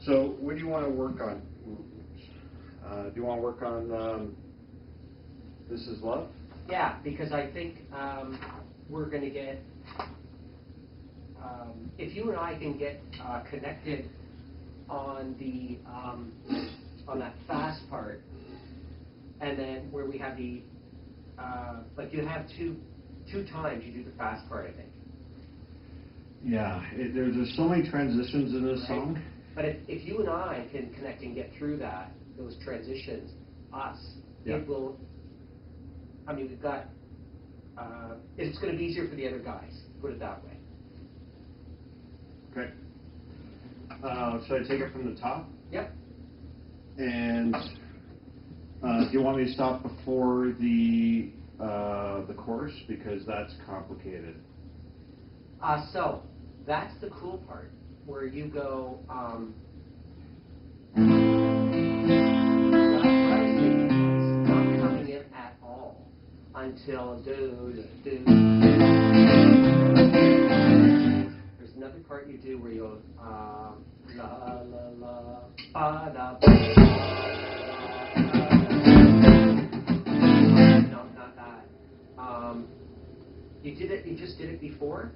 So what do you want to work on? Do you want to work on This Is Love? Yeah, because I think we're going to get, if you and I can get connected on the on that fast part, and then where we have the like you have two times you do the fast part, I think. Yeah, there's so many transitions in this Right? song. But if you and I can connect and get through those transitions, Yeah. it will. I mean, we've got. It's going to be easier for the other guys. Put it that way. Okay. Should I take it from the top? Yep. And do you want me to stop before the chorus, because that's complicated? So that's the cool part where you go. What I was thinking was not coming in at all until do. There's another part you do where you go la la la ba da ba. No, not that. You did it. You just did it before.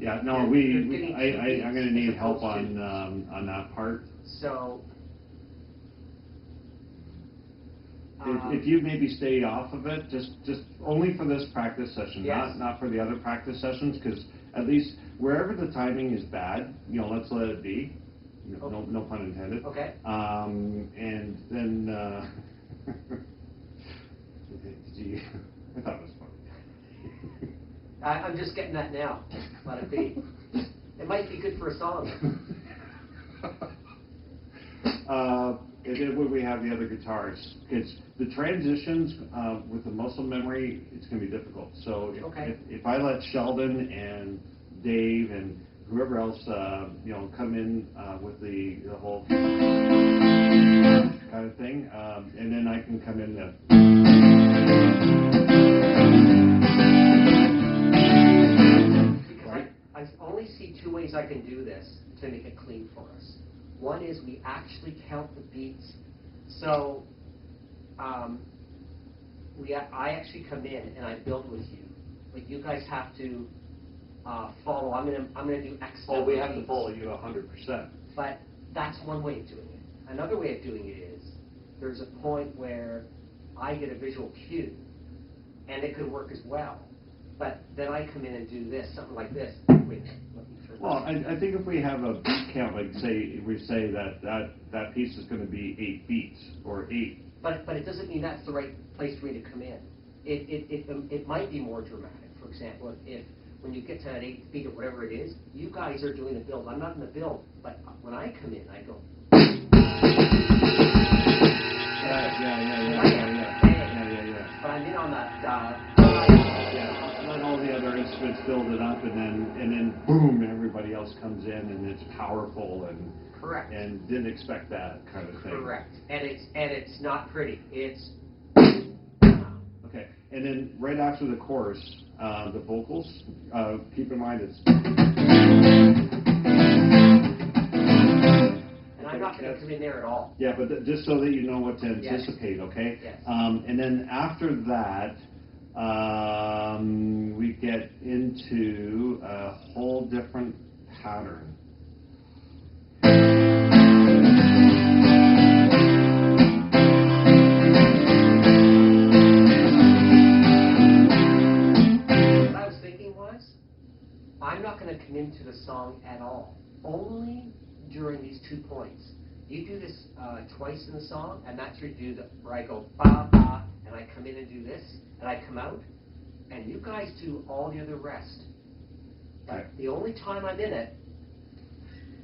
Yeah, no, I'm going to need help on that part. So, if you maybe stay off of it, just only for this practice session, yes. not for the other practice sessions, because at least wherever the timing is bad, let's let it be. No pun intended. Okay. And then, I thought it was funny. I'm just getting that now. Let it be. It might be good for a song. And then when we have the other guitars, because the transitions with the muscle memory, it's going to be difficult. So if I let Sheldon and Dave and whoever else come in with the whole kind of thing, and then I can come in the. I only see two ways I can do this to make it clean for us. One is we actually count the beats. So I actually come in and I build with you, but you guys have to follow. I'm gonna do X. Oh, we have to follow you 100%. But that's one way of doing it. Another way of doing it is there's a point where I get a visual cue, and it could work as well. But then I come in and do this, something like this. Wait, well, I think if we have a beat count, like we say that piece is going to be 8 beats or 8. But it doesn't mean that's the right place for me to come in. It might be more dramatic. For example, if when you get to that 8th beat or whatever it is, you guys are doing the build. I'm not in the build, but when I come in, I go. Yeah. But I'm in on that. Let all the other instruments build it up, and then boom, everybody else comes in, and it's powerful and correct. And didn't expect that kind of thing. Correct. And it's not pretty. It's okay. And then right after the chorus, the vocals. Keep in mind it's. And I'm not going to come in there at all. Yeah, but just so that you know what to anticipate, yes. okay? Yes. And then after that. We get into a whole different pattern. What I was thinking was, I'm not going to come into the song at all. Only during these 2 points. You do this twice in the song, and that's where I go ba ba, and I come in and do this, and I come out, and you guys do all the other rest. But the only time I'm in it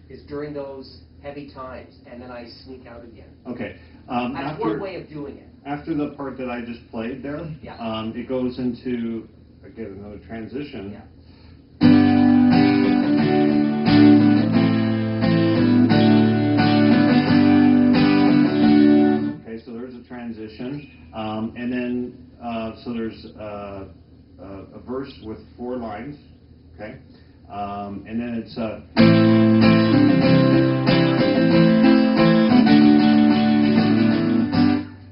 is during those heavy times, and then I sneak out again. Okay. That's one way of doing it. After the part that I just played there, Yeah. it goes into, again, another transition. Yeah. Okay, so there's a transition, and then, so there's a verse with 4 lines, okay? And then it's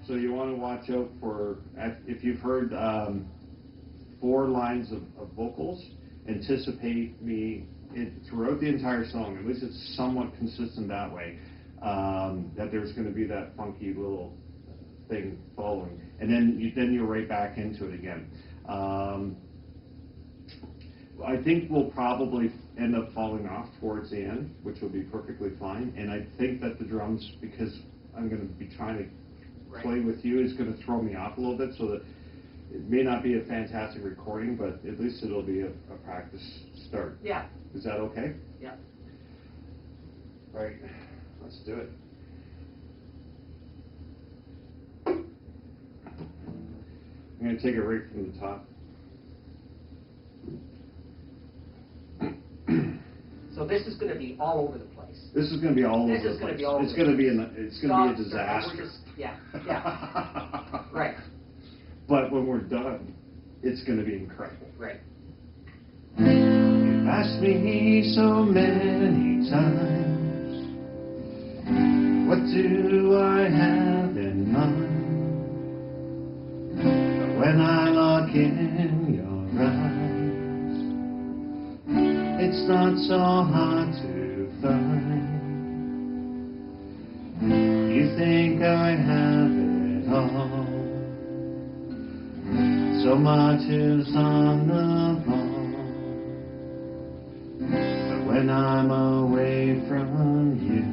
so you want to watch out for, if you've heard 4 lines of vocals, anticipate throughout the entire song, at least it's somewhat consistent that way, that there's going to be that funky little thing following, and then you're right back into it again. I think we'll probably end up falling off towards the end, which will be perfectly fine, and I think that the drums, because I'm going to be trying to play with you, is going to throw me off a little bit, so that it may not be a fantastic recording, but at least it'll be a practice start. Yeah. Is that okay? Yeah. Right. Let's do it. I'm going to take it right from the top. So this is going to be all over the place. This is going to be all over the place. This is going to be all over It's going to be it's going to be a disaster. Yeah. Right. But when we're done, it's going to be incredible. Right. You've asked me so many times, what do I have in mind? But when I look in your eyes, it's not so hard to find. You think I have it all, so much is on the ball. But when I'm away from you,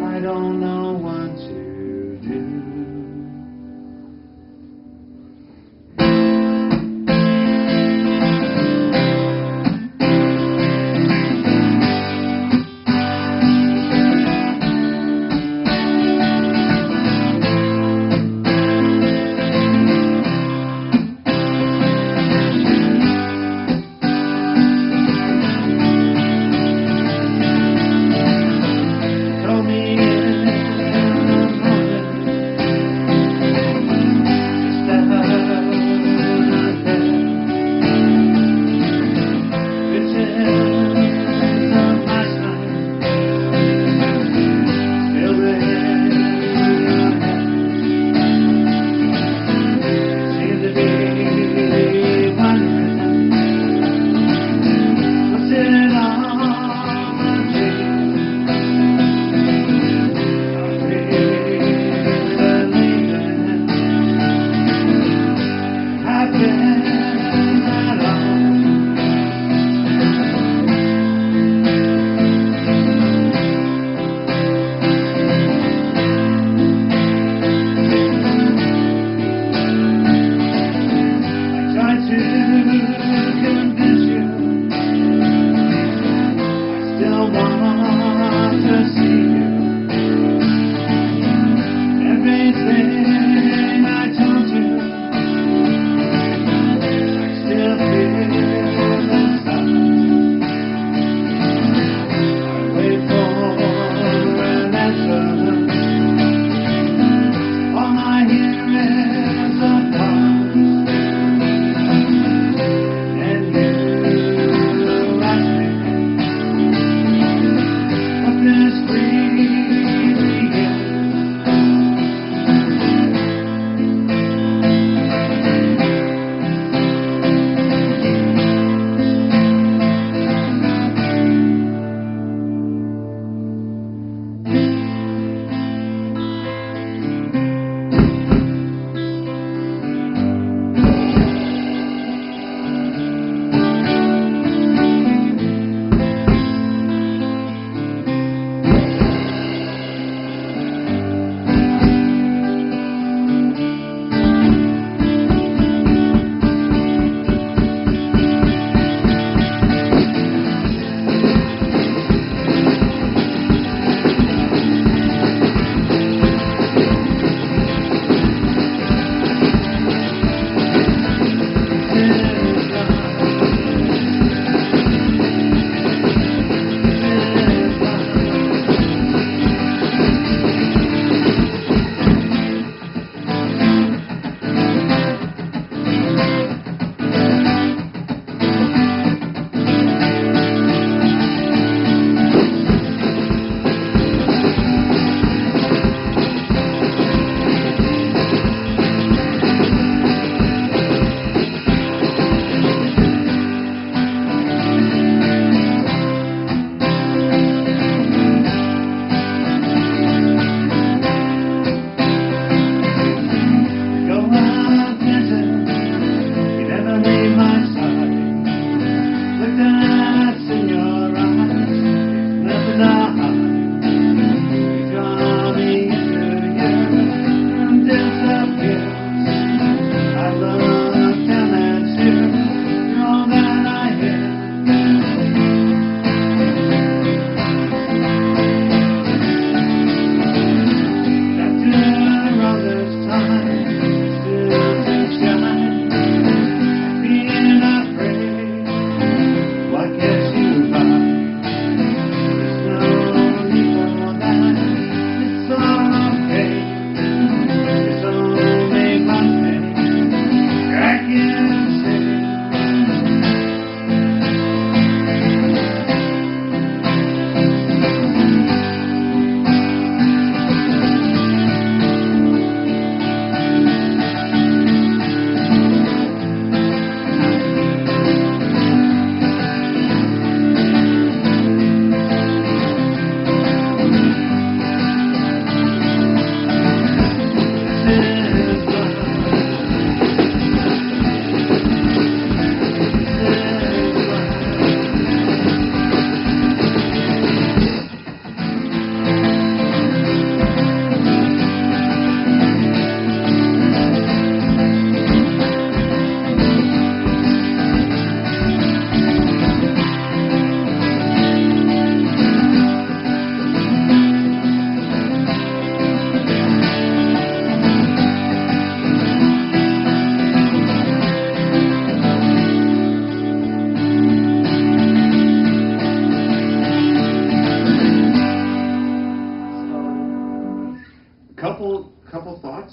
I don't know what to do. Throw me in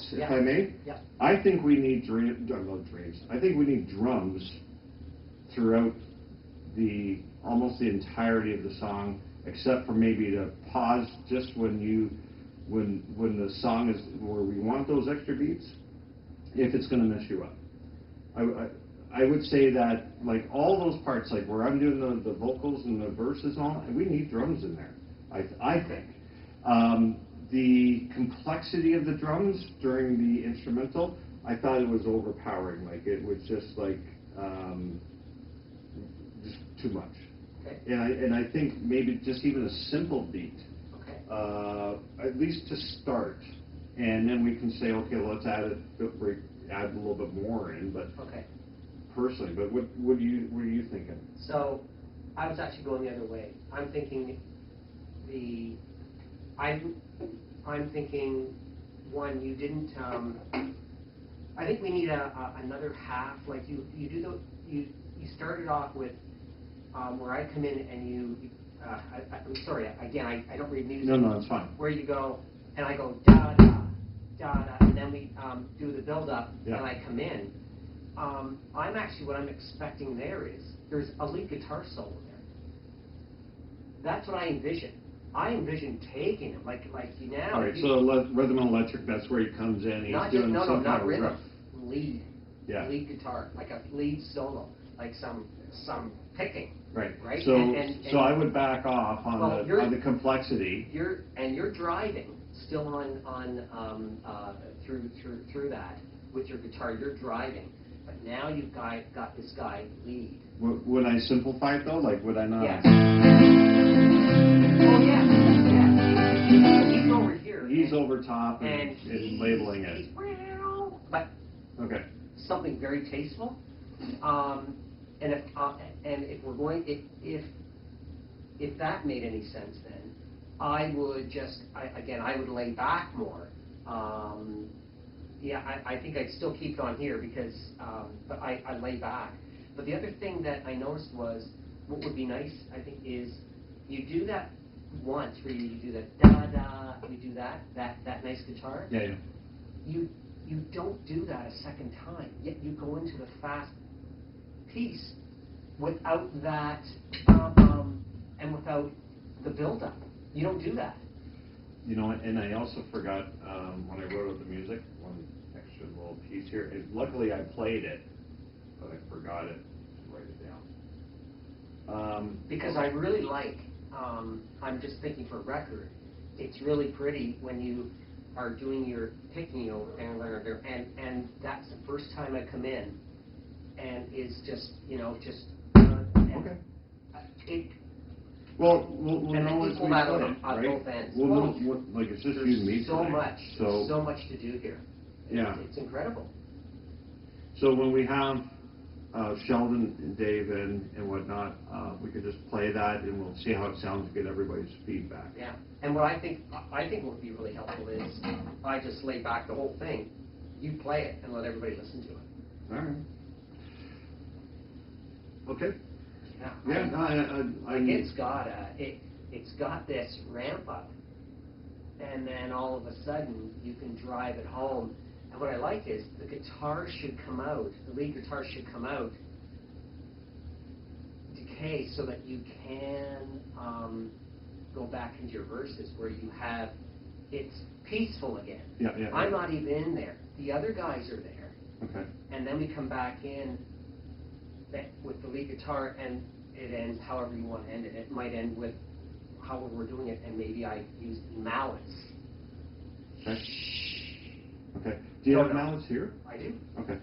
thoughts, if I may. Yeah. I think we need I think we need drums throughout almost the entirety of the song, except for maybe to pause just when the song is where we want those extra beats, if it's going to mess you up. I would say that, like, all those parts, like where I'm doing the vocals and the verses and all, we need drums in there, I think. The complexity of the drums during the instrumental, I thought it was overpowering. Like, it was just like, just too much. Okay. And I think maybe just even a simple beat, Okay. at least to start, and then we can say, okay, let's add a little bit more in. But okay. Personally, but what are you thinking? So, I was actually going the other way. I'm thinking one, you didn't. I think we need another half. Like you started off with where I come in and you. I'm sorry. Again, I don't read music. No, it's fine. Where you go and I go da da da da, and then we do the build up, yeah. and I come in. I'm actually, what I'm expecting there's a lead guitar solo there. That's what I envision. I envision taking him like you now. All right, so rhythm and electric, that's where he comes in. He's doing some not kind rhythm. of Lead. Yeah. Lead guitar, like a lead solo, like some picking. Right. Right. So and I would back off on the complexity. You're driving still on through that with your guitar. You're driving. But now you've got this guy lead. Would I simplify it though? Like, would I not? Yes. Oh yes. He's over here. He's over top and labeling it. But okay. Something very tasteful. And if we're going, if that made any sense, then I would I would lay back more. Yeah, I think I'd still keep it on here because, but I lay back. But the other thing that I noticed was, what would be nice, I think, is you do that once, where you do the da-da, you do that nice guitar. Yeah. You don't do that a second time, yet you go into the fast piece without that, and without the build-up. You don't do that. You know, and I also forgot when I wrote out the music, one extra little piece here. Luckily, I played it, but I forgot it to write it down. Because I really like, I'm just thinking for record, it's really pretty when you are doing your picking over and that's the first time I come in, and it's just, okay. Well, we'll and know as we that play it, on right? both ends. We'll know like it's just you and me so tonight. much, so so much to do here. Yeah, it's incredible. So when we have Sheldon and Dave and whatnot, we could just play that and we'll see how it sounds and get everybody's feedback. Yeah, and what I think would be really helpful is I just lay back the whole thing, you play it, and let everybody listen to it. All right. Okay. Yeah. No, it's got this ramp up, and then all of a sudden you can drive it home. And what I like is the guitar should come out, the lead guitar should come out, decay, so that you can go back into your verses where you have, it's peaceful again. Yeah. I'm not even in there. The other guys are there. Okay. And then we come back in with the lead guitar, and it ends however you want to end it. It might end with however we're doing it, and maybe I use mallets. Okay. Okay. Do you have mallets here? I do. Okay.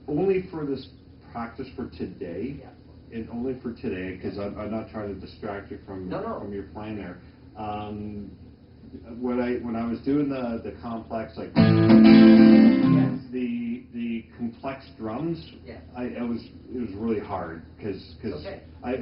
Only for this practice for today. Yeah. And only for today, because I'm not trying to distract you from your plan there. When I was doing the complex, like the complex drums, it was really hard because I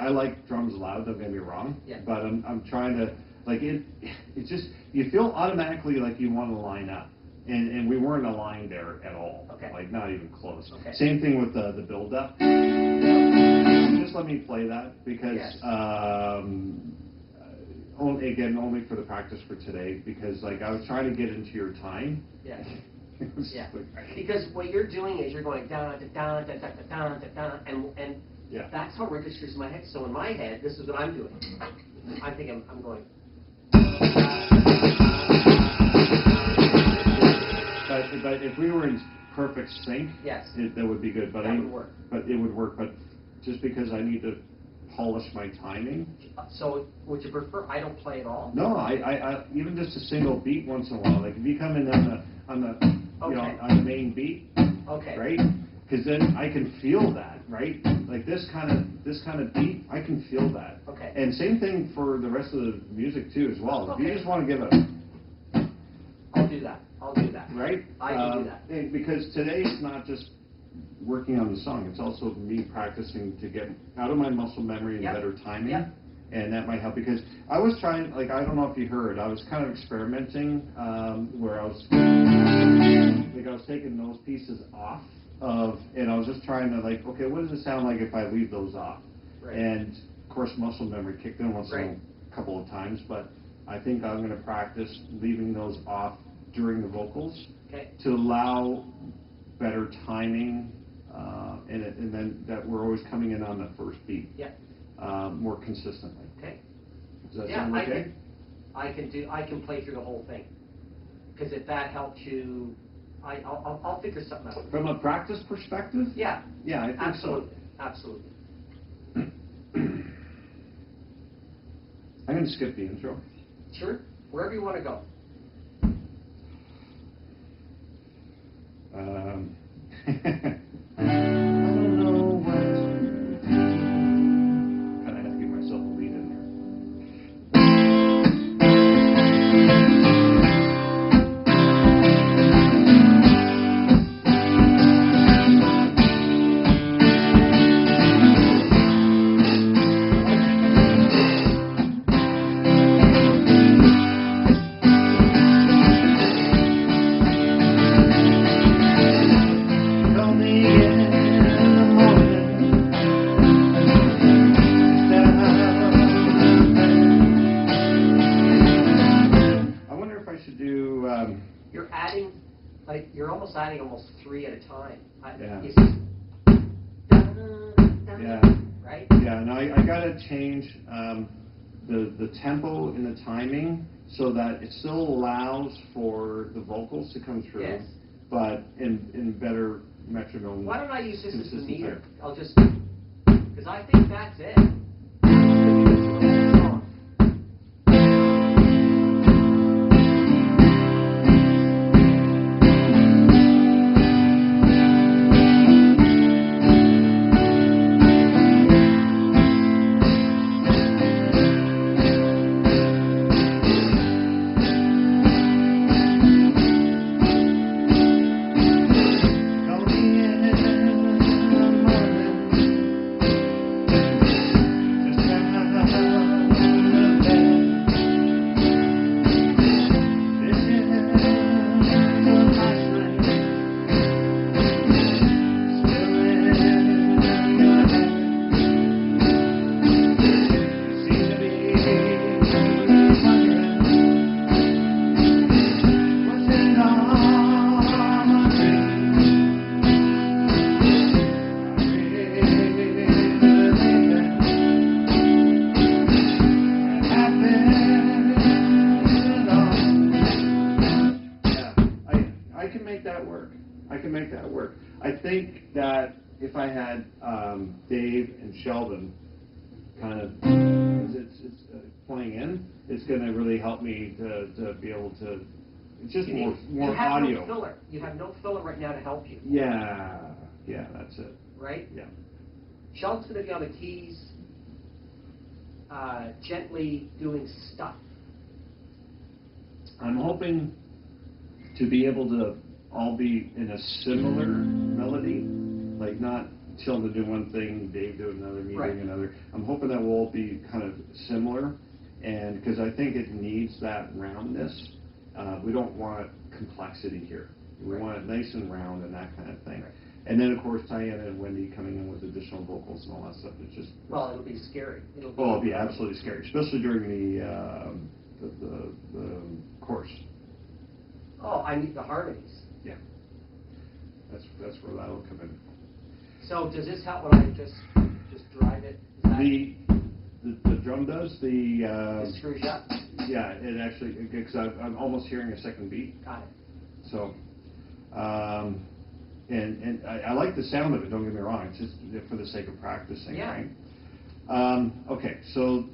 like drums loud. Don't get me wrong, but I'm trying to it's just you feel automatically like you want to line up. And we weren't aligned there at all, like not even close. Same thing with the build-up. Just let me play that because only, again, only for the practice for today, because like I was trying to get into your time. Yeah. It was Yeah. like- Because what you're doing is you're going da da da da da da da da, and Yeah. that's how it registers in my head. So in my head, this is what I'm doing. I think I'm going. But if we were in perfect sync, Yes. that would be good. But That would work. But it would work. But just because I need to polish my timing. So would you prefer I don't play at all? No, I even just a single beat once in a while. Like if you come in on the you know, Okay. on the main beat, Okay. right? Because then I can feel that, right? Like this kind of beat, I can feel that. Okay. And same thing for the rest of the music too, as well. If you Okay. just want to give a I'll do that. I'll do that. right? I can do that. And because today's not just working on the song, it's also me practicing to get out of my muscle memory and Yep. better timing. Yep. And that might help because I was trying, like, I don't know if you heard, I was kind of experimenting where I was taking those pieces off and I was just trying to like, okay, what does it sound like if I leave those off? Right. And of course, muscle memory kicked in once in Right. a couple of times, but I think I'm going to practice leaving those off during the vocals Okay. to allow better timing, and then that we're always coming in on the first beat Yeah. more consistently. Okay. Does that Yeah, sound okay? I can play through the whole thing. Because if that helps you, I'll figure something out. From a practice perspective? Yeah. Yeah, I think Absolutely. Absolutely. so. I'm going to skip the intro. Sure. Wherever you want to go. I don't know what to do. Kind of have to give myself a lead in there. Call me in the morning. I wonder if I should do. You're adding, like, you're almost adding almost 3 at a time. Yeah. You see- Yeah. Right? Yeah, no, I gotta change the tempo and the timing so that it still allows for the vocals to come through, Yes. but in better metronome. Why don't I use this as the consistency. meter? I'll just, because I think that's it. Song. Call me in the morning. Just out of bed. Visions of last night still in your head. Seem to be wondering what's in all my dreams. I can make that work. I can make that work. I think that if I had Dave and Sheldon kind of, it's playing in, it's going to really help me to be able to, it's just more You have audio. no filler. You have no filler right now to help you. Yeah, that's it. Right? Yeah. Sheldon's going to be on the keys, gently doing stuff. I'm hoping to be able to all be in a similar melody, like not Sheldon do one thing, Dave do another, me Right. doing another. I'm hoping that we'll all be kind of similar, and because I think it needs that roundness. We don't want complexity here. We Right. want it nice and round and that kind of thing. Right. And then, of course, Diana and Wendy coming in with additional vocals and all that stuff. It's just... Well, it'll be scary. It'll be absolutely scary, especially during the chorus. Oh, I need the harmonies. Yeah. That's where that'll come in. So does this help when I just drive it? The drum does, It screws you up? yeah, it actually, because I'm almost hearing a second beat. Got it. So, and I like the sound of it, don't get me wrong, it's just for the sake of practicing, Yeah. right? Okay, so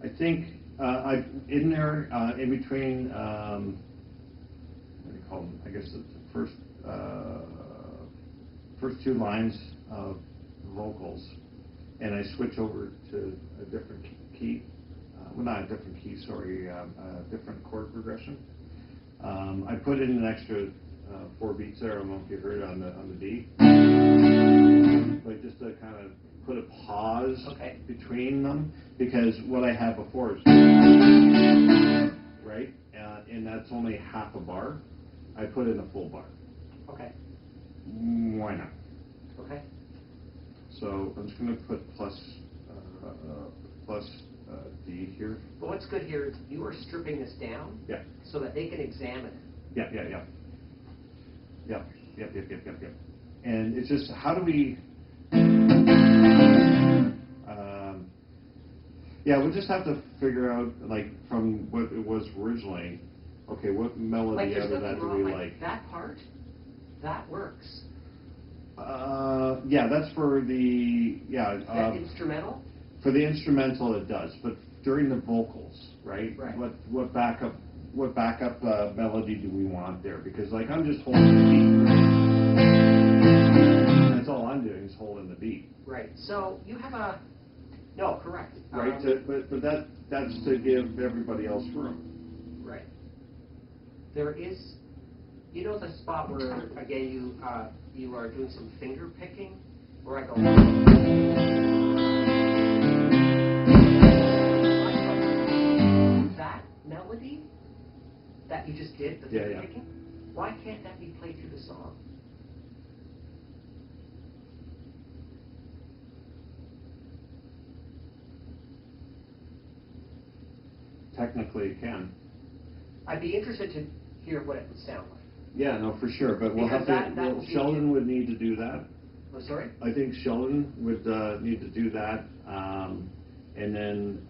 I think in there, in between, what do you call them? I guess the first two lines of vocals, and I switch over to a different key. Well, not a different key, sorry, a different chord progression. I put in an extra 4 beats there. I don't know if you heard it on the D, but just to kind of put a pause between them, because what I had before is right, and that's only half a bar. I put in a full bar. Okay. Why not? Okay. So I'm just going to put plus D here. But what's good here is you are stripping this down, Yeah. so that they can examine it. Yep. And it's just, how do we? Yeah, we'll just have to figure out, like, from what it was originally. Okay, what melody out of that do we like? That part, that works. Yeah, that's for the That instrumental. For the instrumental, it does, but during the vocals, right? Right. What backup melody do we want there? Because, like, I'm just holding the beat. That's all I'm doing is holding the beat. Right. So you have a correct. Right. But that's to give everybody else room. Right. There is, the spot where again you are doing some finger picking, where I go. That melody that you just did, the finger picking, why can't that be played through the song? Technically, it can. I'd be interested to hear what it would sound like. Yeah, no, for sure. But we'll have to. Sheldon would need to do that. Oh, sorry? I think Sheldon would need to do that, and then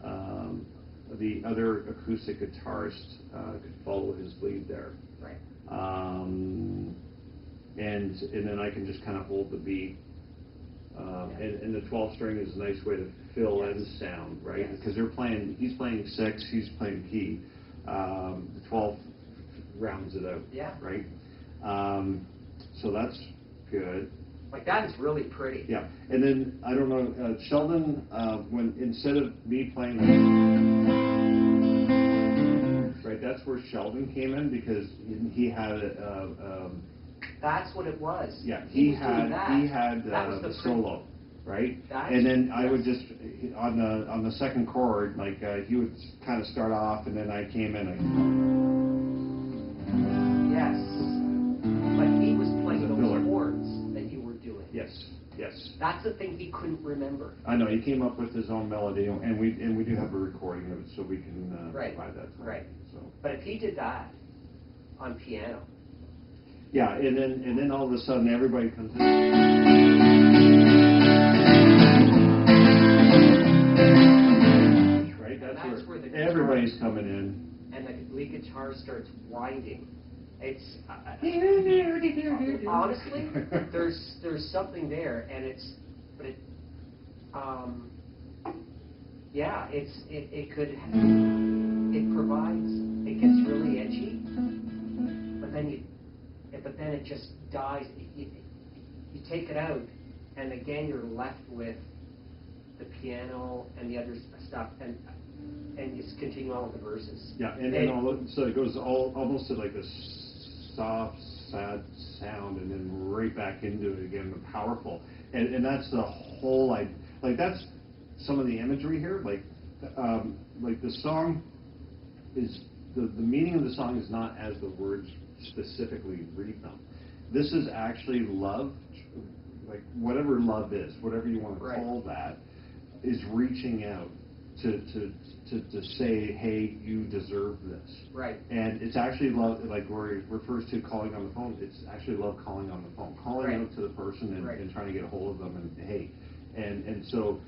the other acoustic guitarist could follow his lead there. Right. And then I can just kind of hold the beat. And the 12 string is a nice way to fill in sound, right? Because he's playing 6, he's playing key. The 12 rounds it out, right? So that's good. Like, that is really pretty. Yeah, and then, I don't know, Sheldon, when instead of me playing, right, that's where Sheldon came in, because he had that's what it was. Yeah, he had the solo, right? And then I would just on the second chord, like he would kind of start off, and then I came in. Yes. Yes, yes. That's the thing he couldn't remember. I know, he came up with his own melody, and we do have a recording of it, so we can Right. provide that to him. Right. So. But if he did that on piano, Yeah, and then all of a sudden everybody comes in. Right, that's where the everybody's coming in. And the lead guitar starts winding. It's honestly, there's something there, and yeah, it provides, it gets really edgy, but then it just dies. You take it out, and again you're left with the piano and the other stuff, and you just continue on with the verses. Yeah, so it goes almost to like this soft, sad sound, and then right back into it again, the powerful, and that's the whole that's some of the imagery here, like the song is the meaning of the song is not as the words specifically read them. This is actually love, like whatever love is, whatever you want to call that, is reaching out to say, hey, you deserve this. Right. And it's actually love, like where it refers to calling on the phone. It's actually love calling on the phone, calling out to the person and trying to get a hold of them, and hey, and so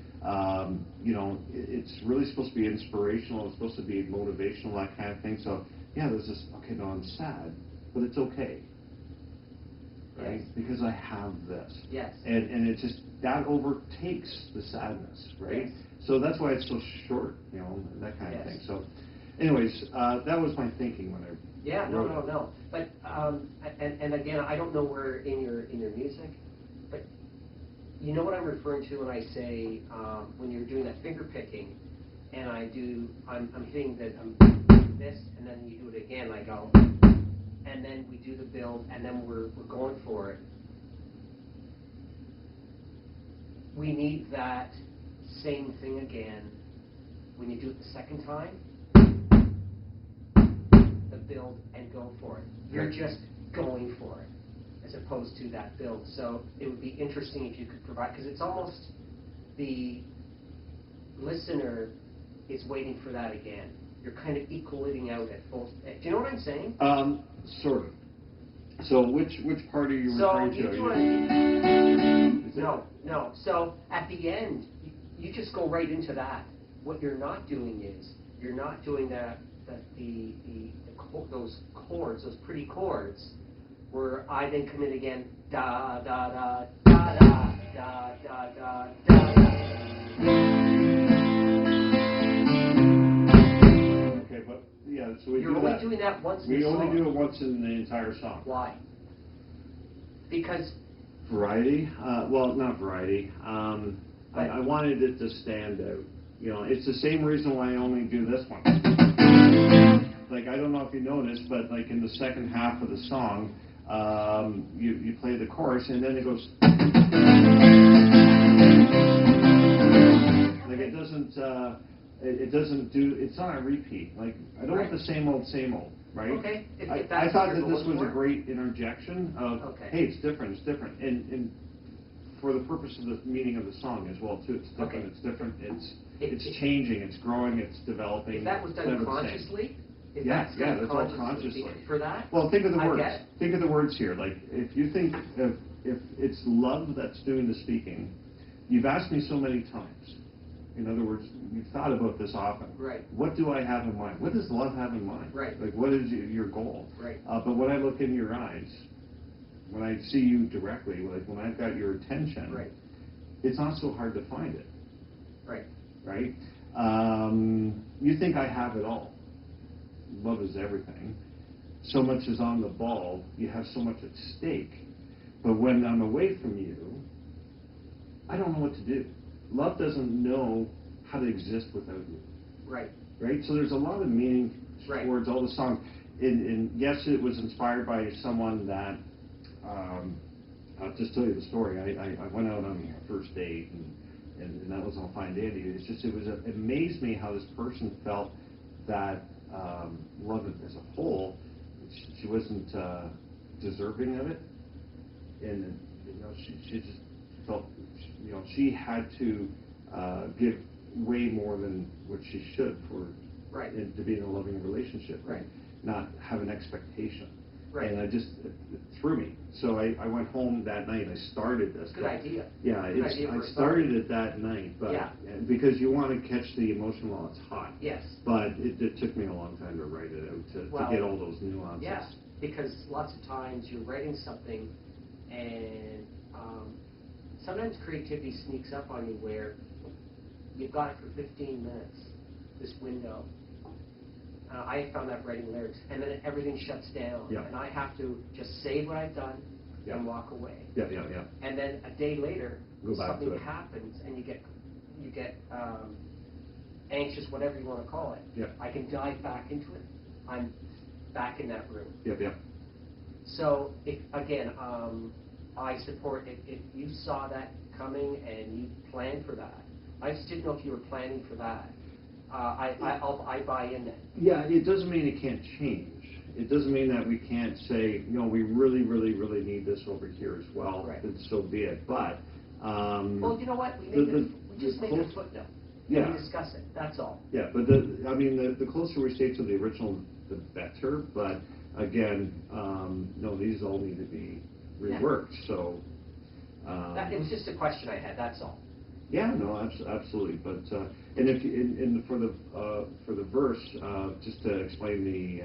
it's really supposed to be inspirational. It's supposed to be motivational, that kind of thing. So yeah, there's this. Okay, no, I'm sad, but it's okay. Right? Yes. Because I have this. Yes. And it just, that overtakes the sadness, right? Yes. So that's why it's so short, that kind of thing. So anyways, that was my thinking when I wrote it. No. But, and again, I don't know where in your music, but you know what I'm referring to when I say, when you're doing that finger picking, and I'm hitting this, and then you do it again, I go, and then we do the build, and then we're going for it. We need that same thing again when you do it the second time. The build and go for it. You're just going for it, as opposed to that build. So it would be interesting if you could provide, because it's almost the listener is waiting for that again. You're kind of equaling out at both. Do you know what I'm saying? Sort of. So which part are you referring to? No. So at the end, you just go right into that. What you're not doing is you're not doing those chords, those pretty chords, where I then come in again, da da da da da da da da da. Okay, but yeah, so you're only doing that once in the song. We only do it once in the entire song. Why? Because variety. Well, not variety. I wanted it to stand out. It's the same reason why I only do this one. Like, I don't know if you noticed, but like in the second half of the song, you play the chorus, and then it goes. Like it doesn't. It doesn't do. It's not a repeat. Like I don't want the same old, right? Okay. I thought that this was a great interjection of, hey, it's different, and for the purpose of the meaning of the song as well too. It's different. It's different. It's changing. It's growing. It's developing. If that was done consciously. That's all consciously. For that. Well, think of the words. Think of the words here. Like if you think if it's love that's doing the speaking, you've asked me so many times. In other words, you've thought about this often. Right. What do I have in mind? What does love have in mind? Right. Like, what is your goal? Right. But when I look in your eyes, when I see you directly, like when I've got your attention, it's not so hard to find it. Right. Right? You think I have it all. Love is everything. So much is on the ball. You have so much at stake. But when I'm away from you, I don't know what to do. Love doesn't know how to exist without you. Right. Right? So there's a lot of meaning towards all the songs. And yes, it was inspired by someone that, I'll just tell you the story. I went out on a first date, and that was all fine dandy. It amazed me how this person felt that love as a whole, she wasn't deserving of it. And she just felt, she had to give way more than what she should for Right. to be in a loving relationship, Right. Not have an expectation. Right. And it threw me. So I went home that night and I started this. Good idea. Yeah, Good idea for I a song. started it that night, but Yeah. because you want to catch the emotion while it's hot. Yes. But it took me a long time to write it out to get all those nuances. Yeah, because lots of times you're writing something and sometimes creativity sneaks up on you where you've got it for 15 minutes, this window. I found that writing lyrics, and then everything shuts down, Yeah. and I have to just say what I've done Yeah. and walk away. Yeah. And then a day later, Go back to something it. happens, and you get anxious, whatever you want to call it. Yeah. I can dive back into it. I'm back in that room. Yeah. So, I support if you saw that coming and you planned for that. I just didn't know if you were planning for that. I buy in that. Yeah, it doesn't mean it can't change. It doesn't mean that we can't say, we really, really, really need this over here as well. Right. And so be it. But well, you know what? We just make a footnote. Yeah. We discuss it. That's all. Yeah, but the closer we stay to the original, the better. But again, no, these all need to be reworked. Yeah. So it's just a question I had. That's all. Yeah, no, absolutely. But and if for the verse, just to explain the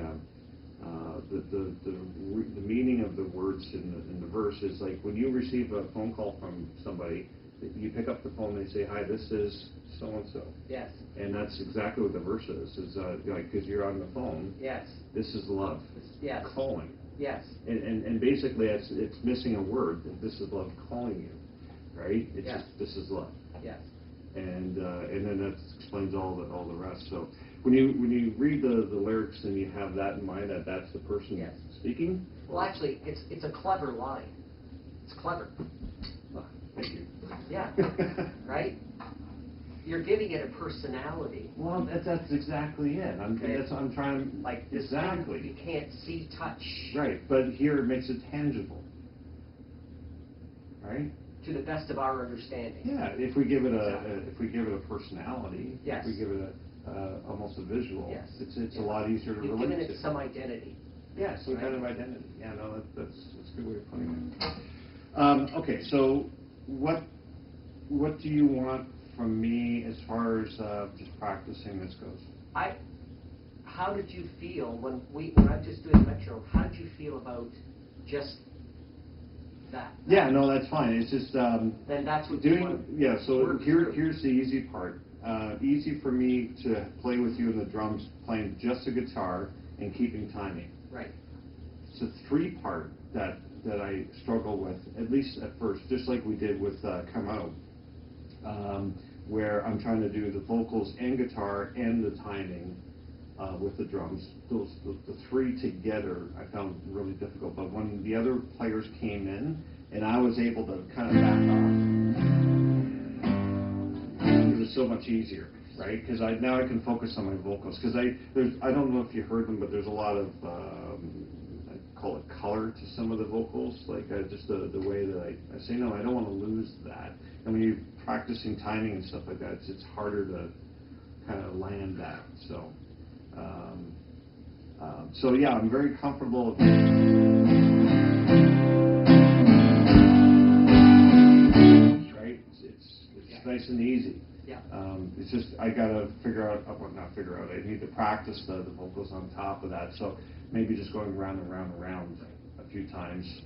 meaning of the words in the verse is like when you receive a phone call from somebody, you pick up the phone, they say, "Hi, this is so and so." Yes. And that's exactly what the verse is because you're on the phone. Yes. This is love. Yes. Calling. Yes. And basically, it's missing a word. This is love calling you, right? It's yes. just this is love. Yes. And then that explains all the rest. So when you read the lyrics and you have that in mind, that's the person yes. speaking. Well, actually, it's a clever line. It's clever. Oh, thank you. Yeah. Right. You're giving it a personality. Well, that's exactly it. I'm trying like this exactly. You can't see, touch. Right, but here it makes it tangible. Right. To the best of our understanding. Yeah, if we give it a personality, yes. if we give it almost a visual, yes. it's a lot easier to relate to. You've given it some identity. Yeah, some kind of identity. Yeah, no, that's a good way of putting it. Okay, so what do you want from me as far as just practicing this goes? How did you feel when I just doing Metro? How did you feel about just that? Yeah, no, that's fine. It's just then that's what doing. Yeah, so here's the easy part. Easy for me to play with you in the drums, playing just a guitar and keeping timing. Right. It's a three-part that I struggle with, at least at first, just like we did with Come Out, where I'm trying to do the vocals and guitar and the timing with the drums. The three together I found really difficult, but when the other players came in and I was able to kind of back off, it was so much easier, right? Because now I can focus on my vocals. Because I don't know if you heard them, but there's a lot of I call it color to some of the vocals, like just the way that I say, no, I don't want to lose that. And when you're practicing timing and stuff like that, it's harder to kind of land that. So yeah, I'm very comfortable. Right? It's nice and easy. Yeah. It's just I gotta figure out. Well, not figure out. I need to practice the vocals on top of that. So maybe just going around and around and around a few times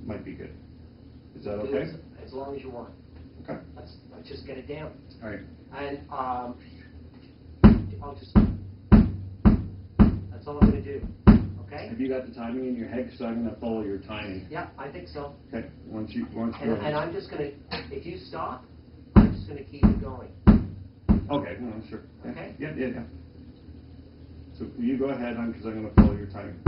might be good. Is that okay? As long as you want. Okay. Let's just get it down. All right. And I'll just. That's all I'm going to do. Okay? Have you got the timing in your head? Because I'm going to follow your timing. Yeah, I think so. Okay. Once you and I'm just going to. If you stop, I'm just going to keep it going. Okay. No, sure. Okay. Yeah. So you go ahead, because I'm going to follow your timing.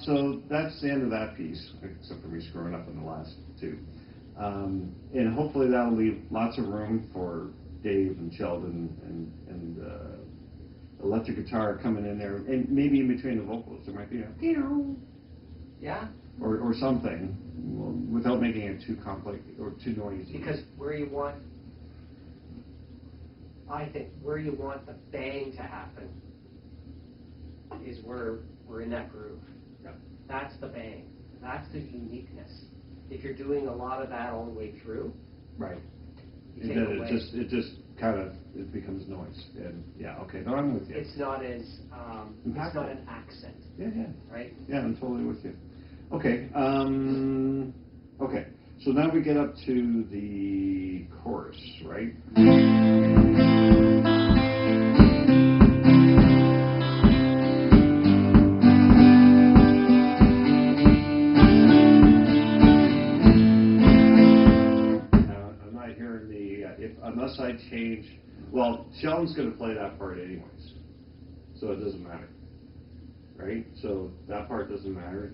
So that's the end of that piece, except for me screwing up in the last two. And hopefully that'll leave lots of room for Dave and Sheldon and electric guitar coming in there, and maybe in between the vocals there might be a yeah, or something, without making it too complex or too noisy. Because I think where you want the bang to happen is where we're in that groove. Yeah. That's the bang. That's the uniqueness. If you're doing a lot of that all the way through, right. you And take then away. it just kind of it becomes noise. And yeah, okay, no, I'm with you. It's not as it's not an accent. Yeah. Right. Yeah, I'm totally with you. Okay. Okay. So now we get up to the chorus, right? Unless I change, well, Sheldon's going to play that part anyways, so it doesn't matter, right? So that part doesn't matter.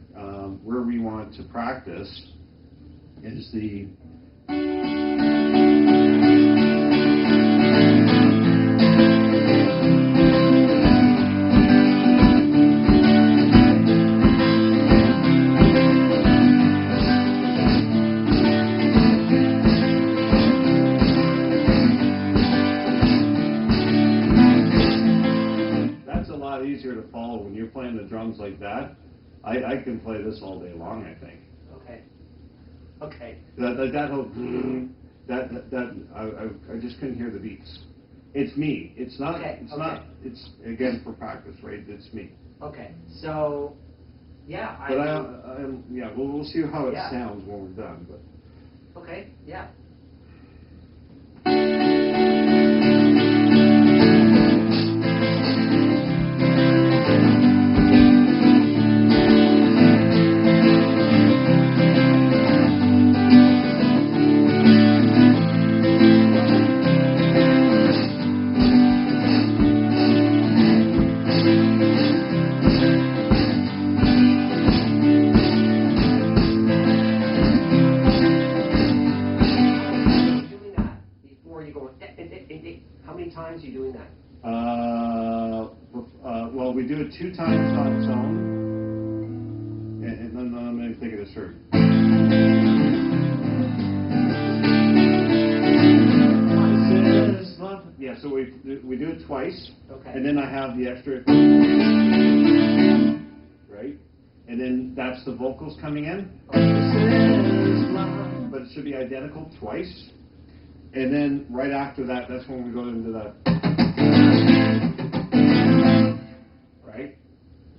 Where we want to practice is the easier to follow when you're playing the drums like that. I can play this all day long, I think. Okay. That whole I just couldn't hear the beats. It's me. It's not. Okay, It's okay. not. It's again for practice, right? It's me. Okay. So, yeah. But yeah. We'll see how it Yeah. sounds when we're done. But Okay. Yeah. How many times are you doing that? Well, we do it 2 times on its own, and then let me think of this through. Yeah, so we do it twice, Okay. and then I have the extra, right? And then that's the vocals coming in. But it should be identical twice. And then right after that, that's when we go into the, right?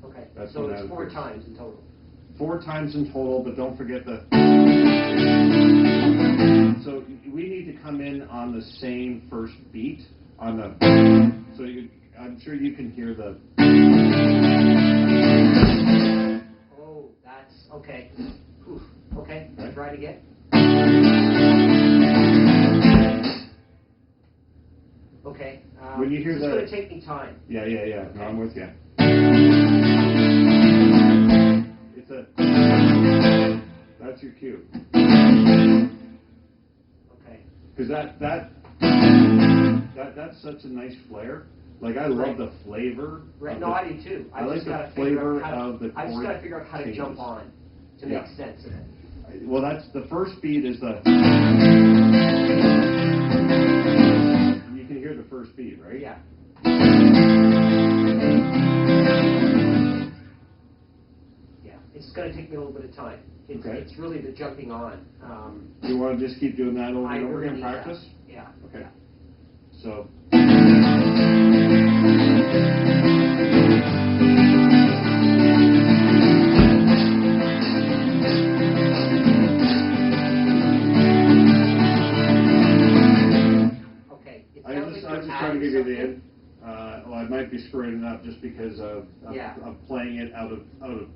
Okay. That's so when it's that 4 occurs. times in total. 4 times in total, but don't forget the. So we need to come in on the same first beat on the. So I'm sure you can hear the. Oh, that's okay. Oof. Okay. Right. Try it again. Okay. When you hear it's the. going to take me time. Yeah. Okay. No, I'm with you. It's a. That's your cue. Okay. Because that's such a nice flair. Like I love Right. the flavor. Right. of No, the- I do too. I like the flavor of the chord. I just got to figure out how to jump changes. on to Yeah. make sense of it. Well, that's the first beat is the. You can hear the first beat, right? Yeah. Yeah. It's going to take me a little bit of time. Okay. It's really the jumping on. You want to just keep doing that over I and over really again, need that. practice? Yeah. Okay. Yeah. So. did. Well, I might be screwing it up just because of playing it out of the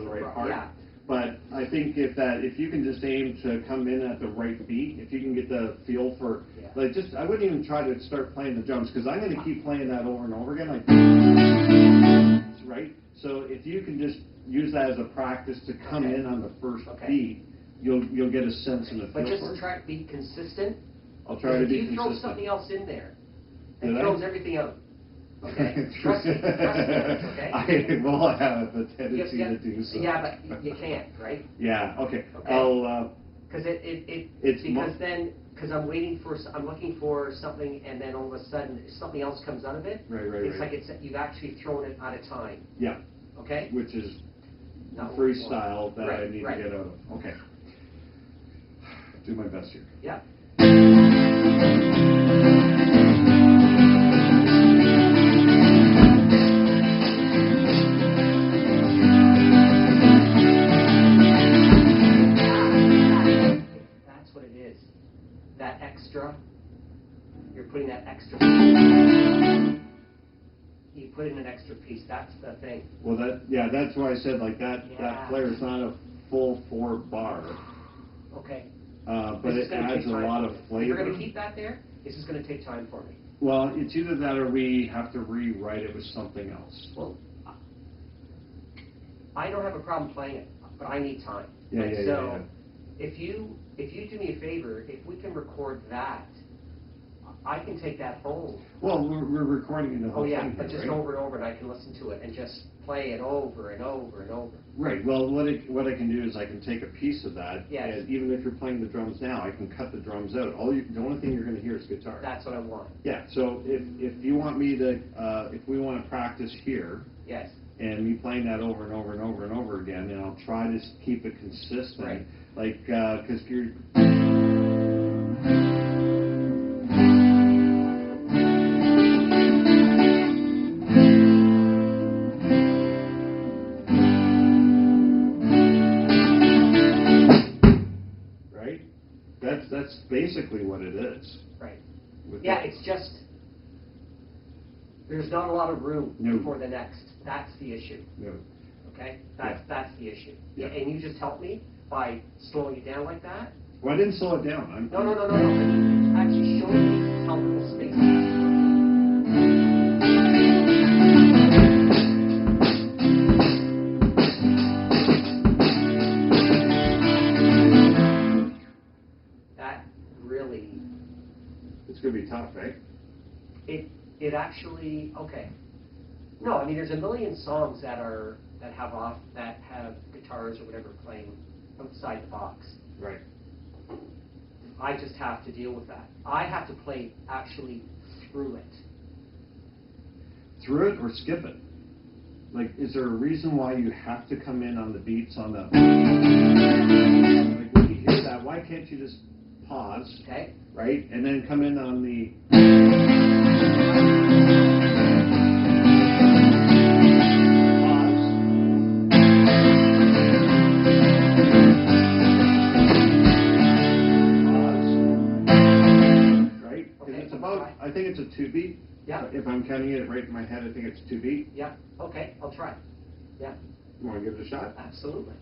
right part. Yeah. But I think if you can just aim to come in at the right beat, if you can get the feel for, I wouldn't even try to start playing the drums, because I'm going to keep playing that over and over again, right? So if you can just use that as a practice to come in on the first beat, you'll get a sense and a feel for it. But just try to be consistent. I'll try to be consistent. If you throw something else in there, it throws everything out. Okay? Trust me, okay? I have a tendency to do so. Yeah, but you can't, right? Yeah, okay. Because because I'm looking for something, and then all of a sudden something else comes out of it. Right. It's like you've actually thrown it out of time. Yeah. Okay? Which is freestyle that I need to get out of. Okay. Do my best here. Yeah. That's what it is. That extra, you're putting that extra piece. You put in an extra piece. That's the thing. Well, that's why I said that player is not a full 4-bar. Okay. But it adds a lot of flavor. If you're going to keep that there, this is going to take time for me. Well, it's either that or we have to rewrite it with something else. Well, I don't have a problem playing it, but I need time. Yeah. If you do me a favor, if we can record that, I can take that home. Well, we're recording the whole thing. Oh yeah, but just over and over, and I can listen to it and just play it over and over and over. Right. Well, what I can do is I can take a piece of that. Yes. And even if you're playing the drums now, I can cut the drums out. The only thing you're going to hear is guitar. That's what I want. Yeah. So if you want me to, if we want to practice here. Yes. And me playing that over and over and over and over again, and I'll try to keep it consistent. Right. Like, because you're. Right? That's basically what it is. Right. Yeah, it's just there's not a lot of room for the next. That's the issue. No. Okay? That's the issue. Yeah. And you just helped me by slowing it down like that? Well, I didn't slow it down. No. Actually show me how little space you have. That really... It's going to be tough, right? It actually, okay. No, I mean, there's a million songs that have guitars or whatever playing outside the box. Right. I just have to deal with that. I have to play actually through it. Through it or skip it? Like, is there a reason why you have to come in on the beats on the... Like, when you hear that, why can't you just pause, right, and then come in on the... I think it's a 2-beat. Yeah. If I'm counting it right in my head, I think it's 2-beat. Yeah. Okay, I'll try. Yeah. You want to give it a shot? Absolutely.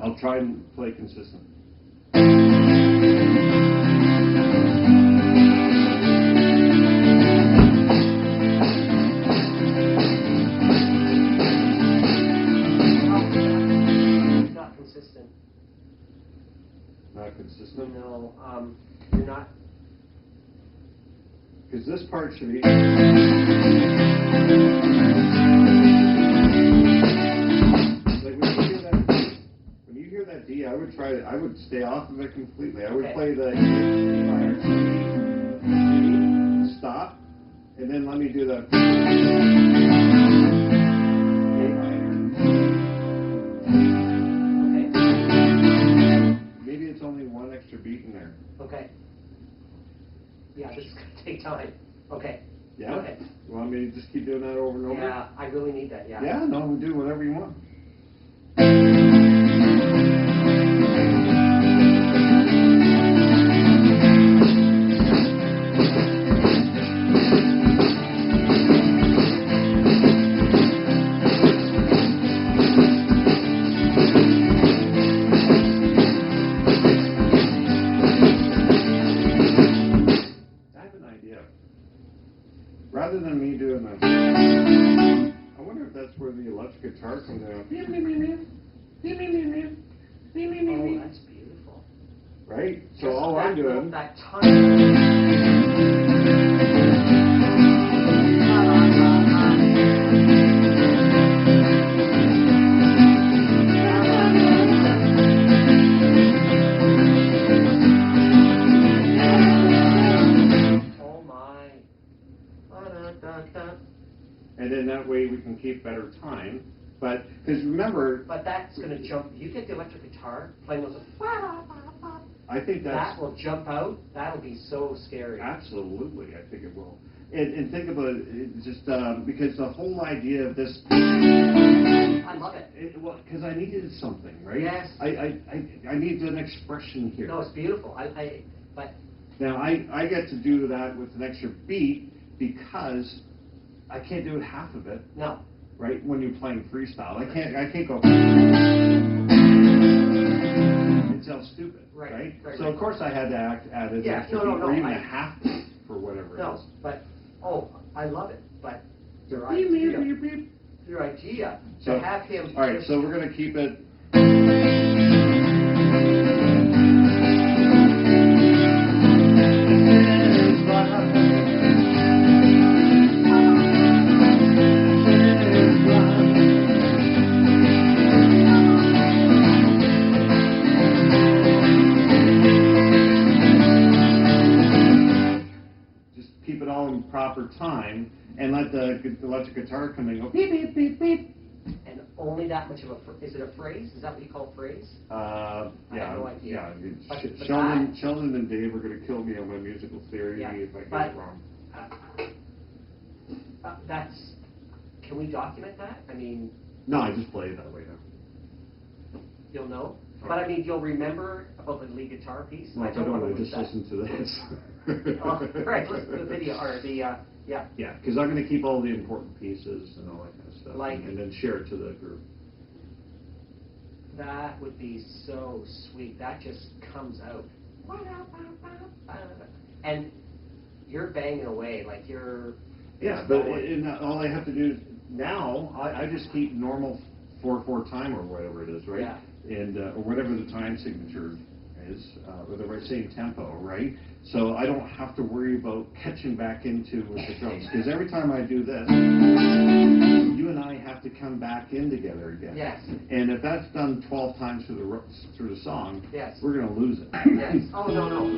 I'll try and play consistent. It's not consistent. Not consistent? No, you're not. Because this part should be... Like when you hear that D, I would stay off of it completely. I would play the E minor, C, stop, and then let me do the A minor. Okay. Maybe it's only one extra beat in there. Okay. Yeah, this is going to take time. Okay. Yeah? Okay. You want me to just keep doing that over and over? Yeah, I really need that, yeah. Yeah, no, we'll do whatever you want. rather than me doing this, I wonder if that's where the electric guitar comes out. Oh, that's beautiful. Right? So Just all I'm doing. that tiny. Oh my. And then that way we can keep better time. But, because remember. But that's going to jump. You get the electric guitar playing those. I think that will jump out. That'll be so scary. Absolutely, I think it will. And think about it, just because the whole idea of this. I love it. Well, because I needed something, right? Yes. I need an expression here. No, it's beautiful. But now I get to do that with an extra beat because I can't do it half of it. No. Right? When you're playing freestyle, I can't go. It sounds stupid, right? So of course I had to add an extra beat, or even a half beat for whatever it is. But I love it. But your idea to have him. All right, so we're going to keep it. Keep it all in proper time, and let the electric guitar come in and go beep, beep, beep, beep. And only that much of is it a phrase? Is that what you call phrase? Yeah. I have no idea. Yeah. Sheldon and Dave are going to kill me on my musical theory if I get it wrong. Can we document that? I mean. No, I just play it that way now. You'll know? But I mean, you'll remember about the lead guitar piece? Well, I don't just listen to this. Right, listen to the video, or the, yeah. Yeah, because I'm going to keep all the important pieces and all that kind of stuff, and then share it to the group. That would be so sweet. That just comes out. And you're banging away, like you're... Yeah, but all I have to do is, now, I just keep normal 4/4 time or whatever it is, right? Yeah. And or whatever the time signature is, or the same tempo, right? So I don't have to worry about catching back into with the drums, because every time I do this, you and I have to come back in together again. Yes. And if that's done 12 times through the song, yes, we're going to lose it. Yes. Oh, no.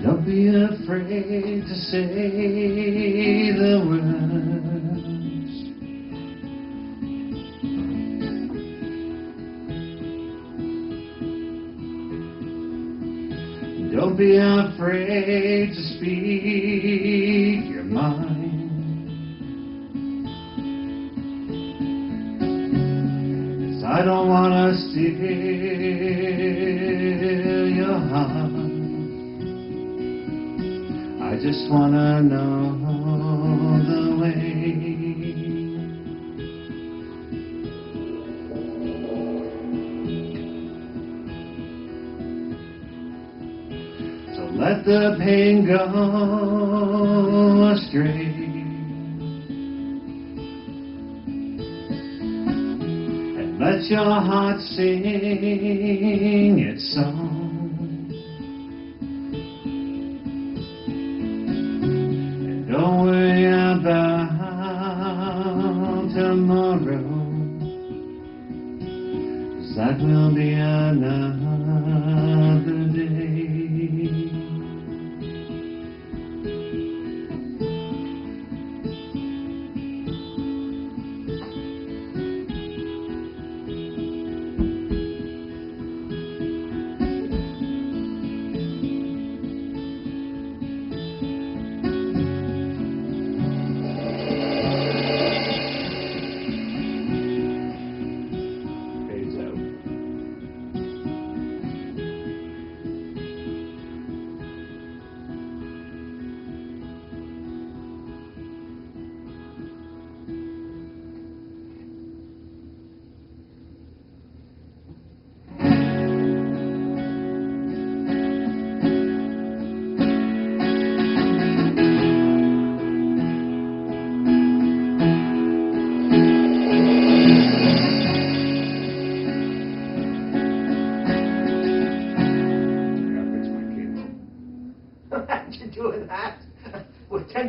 Don't be afraid to say the words. Don't be afraid to speak your mind. 'Cause I don't want to steal your heart. I just want to know the way. So let the pain go astray. And let your heart sing its song. Don't worry about tomorrow, 'cause that will be another day.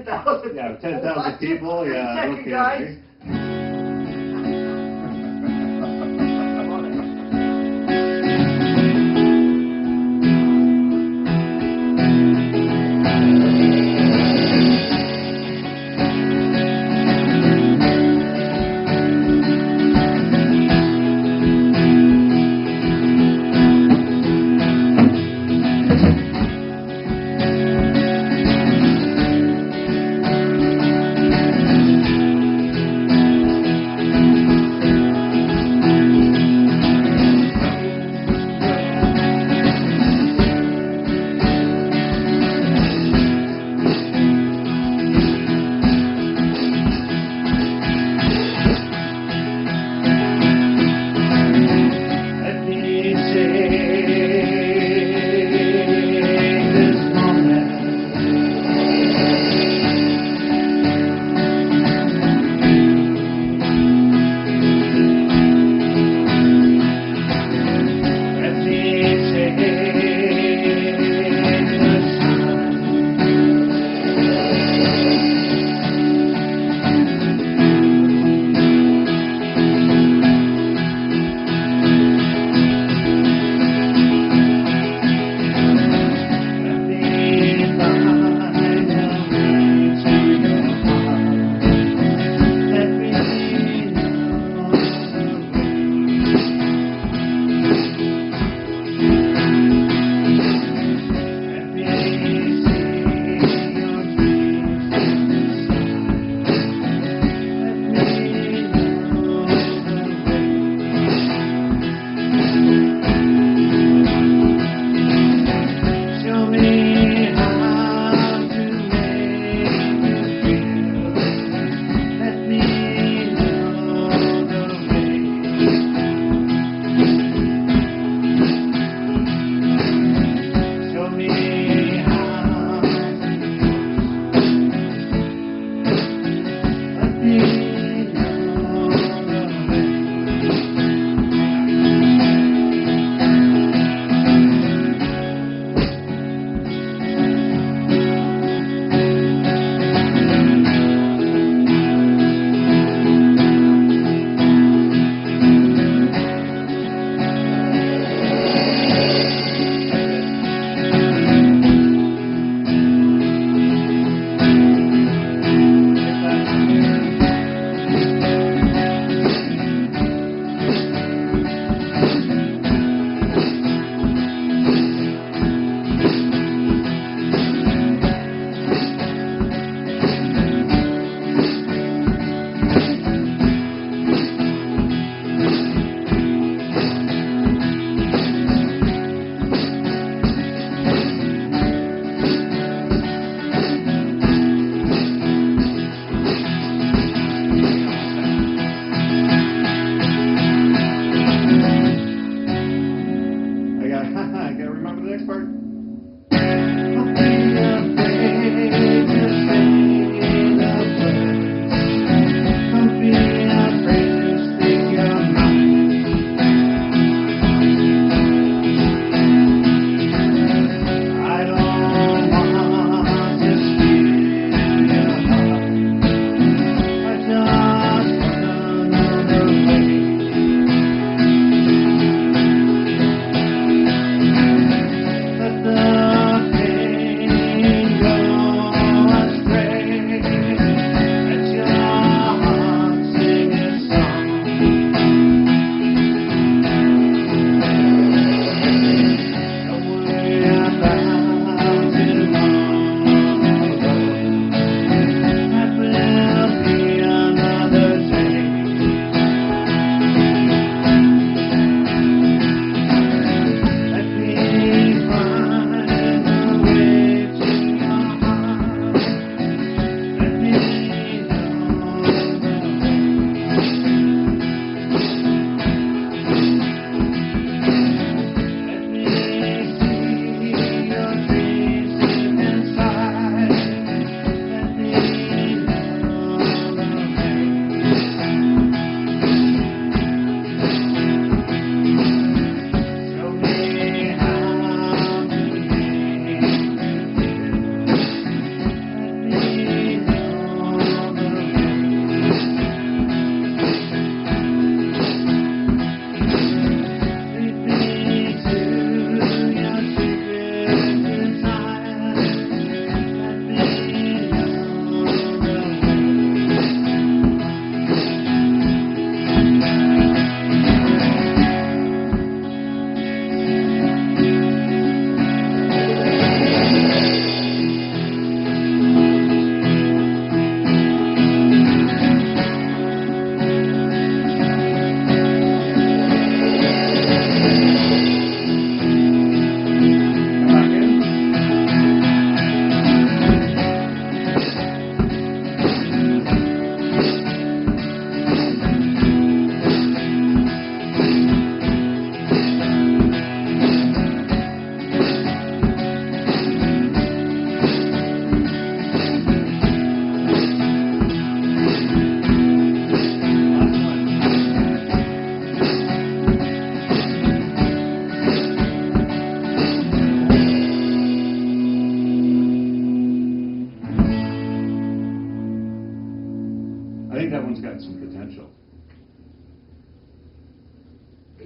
10,000. Yeah, 10,000 people, yeah, Check okay. you guys.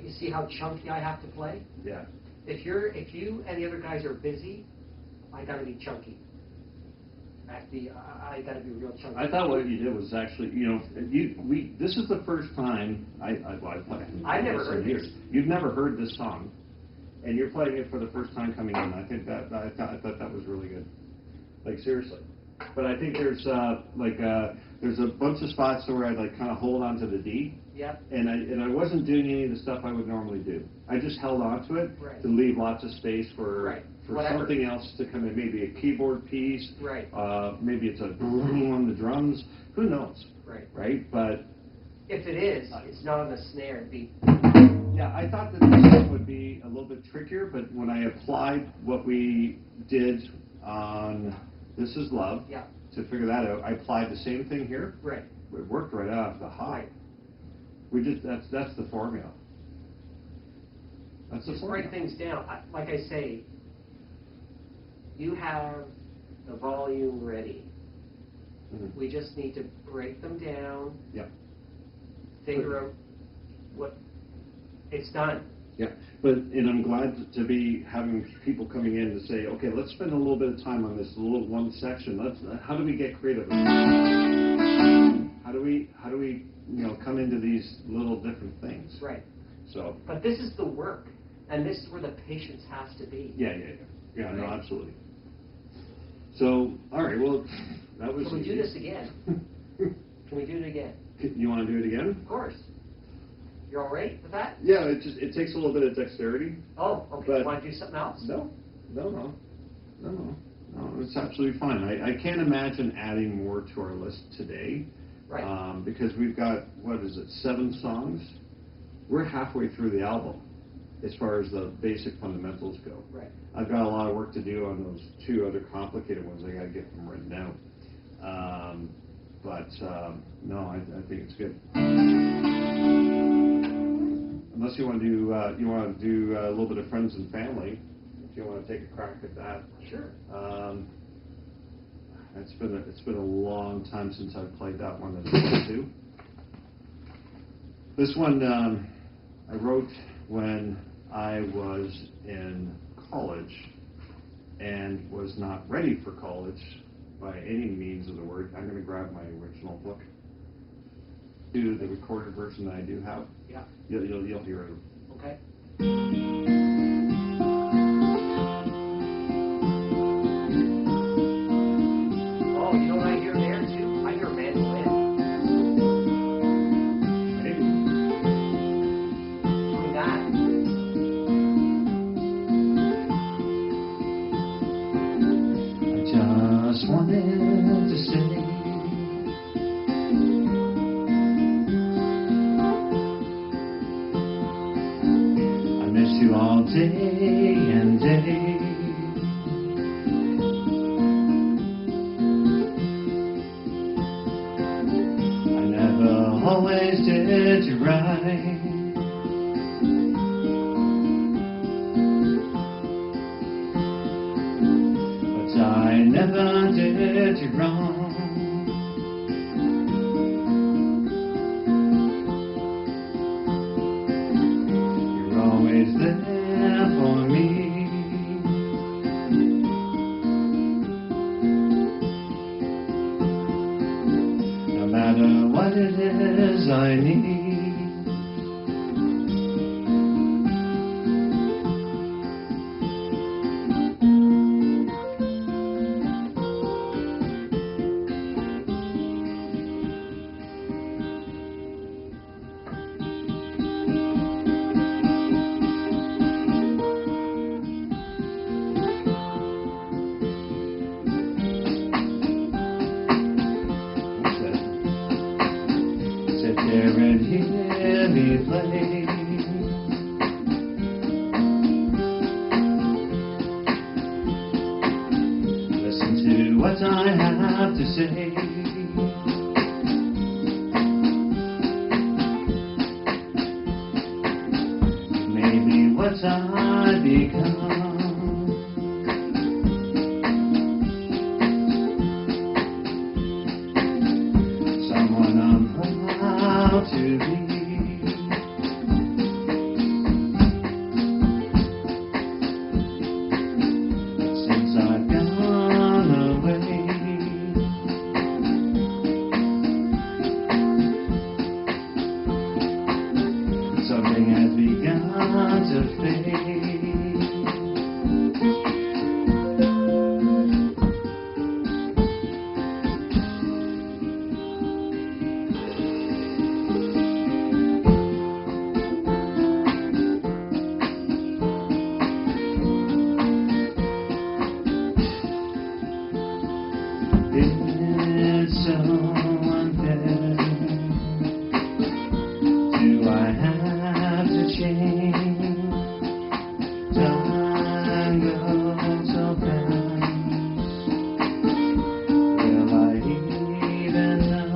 you see how chunky I have to play? Yeah. If you and the other guys are busy, I gotta be chunky. I gotta be real chunky. I thought what you did was actually, this is the first time I've never heard this. You've never heard this song, and you're playing it for the first time coming in. I think I thought that was really good. Like, seriously. But I think there's there's a bunch of spots where I kind of hold on to the D. Yep. And I wasn't doing any of the stuff I would normally do. I just held on to it to leave lots of space for something else to come in. Maybe a keyboard piece. Right. Maybe it's a boom on the drums. Who knows? Right. Right. But if it is, it's not on the snare beat. Yeah, I thought that this one would be a little bit trickier, but when I applied what we did on This Is Love to figure that out, I applied the same thing here. Right. It worked right off the hop. Right. That's the formula. That's the Just formula. break things down. Like I say, you have the volume ready. Mm-hmm. We just need to break them down. Yeah. Figure out what it's done. Yeah, and I'm glad to be having people coming in to say, okay, let's spend a little bit of time on this little one section. How do we get creative? How do we come into these little different things? Right. So. But this is the work, and this is where the patience has to be. Yeah. No, absolutely. So, all right. Well, that was. Can we do this again? Can we do it again? You want to do it again? Of course. You're all right with that? Yeah, it takes a little bit of dexterity. Oh, okay. You want to do something else? No. It's absolutely fine. I can't imagine adding more to our list today. Right. Because we've got, 7 songs? We're halfway through the album as far as the basic fundamentals go. Right. I've got a lot of work to do on those 2 other complicated ones. I got to get them written out. No, I think it's good. Unless you want to do a little bit of friends and family, if you want to take a crack at that. Sure. It's been a long time since I've played that one as well too. This one I wrote when I was in college and was not ready for college by any means of the word. I'm going to grab my original book. Do the recorded version that I do have. Yeah. You'll hear it. Okay. Oh, you know what I hear there too? I hear mandolin. Maybe. Doing that. I just wanted to say you all day and day. I never always did you right. But I never did you wrong. Always there for me. No matter what it is I need. There and hear me play. Listen to what I have to say. Maybe what I become. Someone I'm proud to be. to fade. It's so unfair. Do I have to change? Time goes so fast. Will I even know?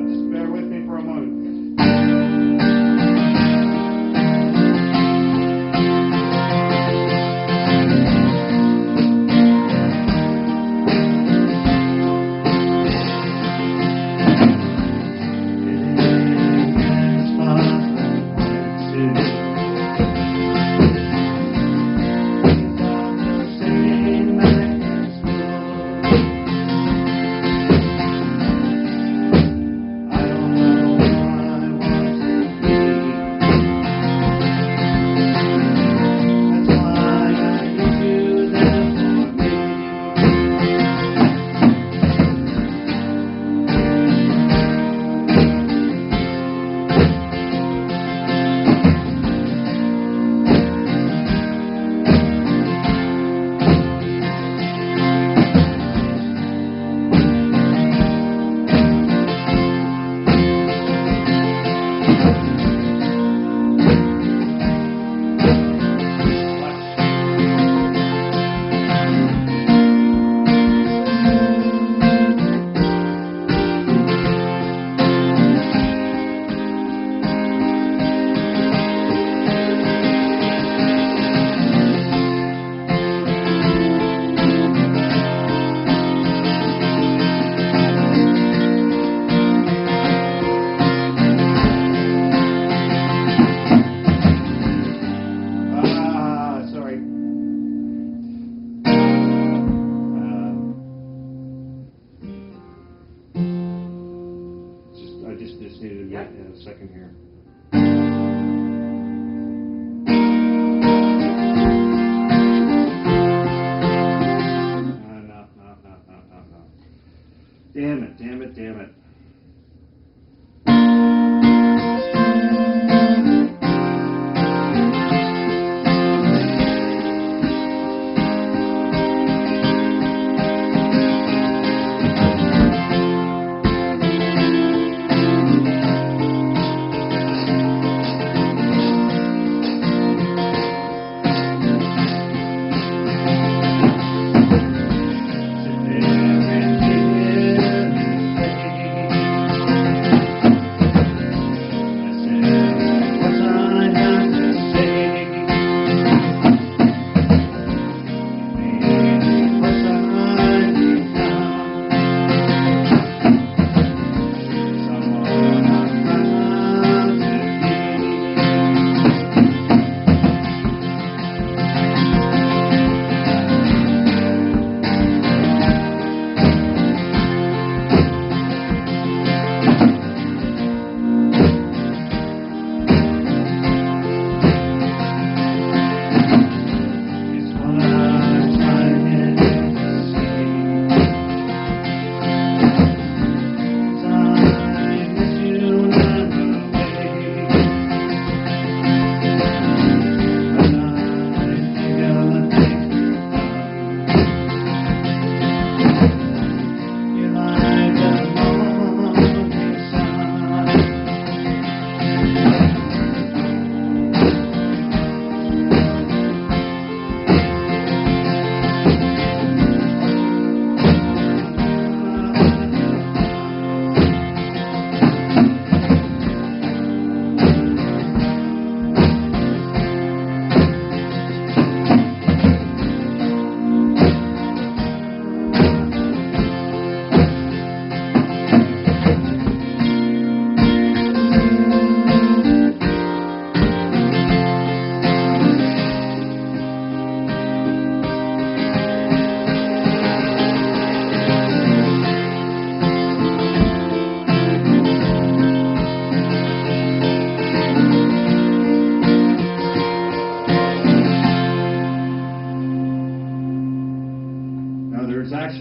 Just bear with me for a moment. Sorry. I just needed a second here. No. Damn it.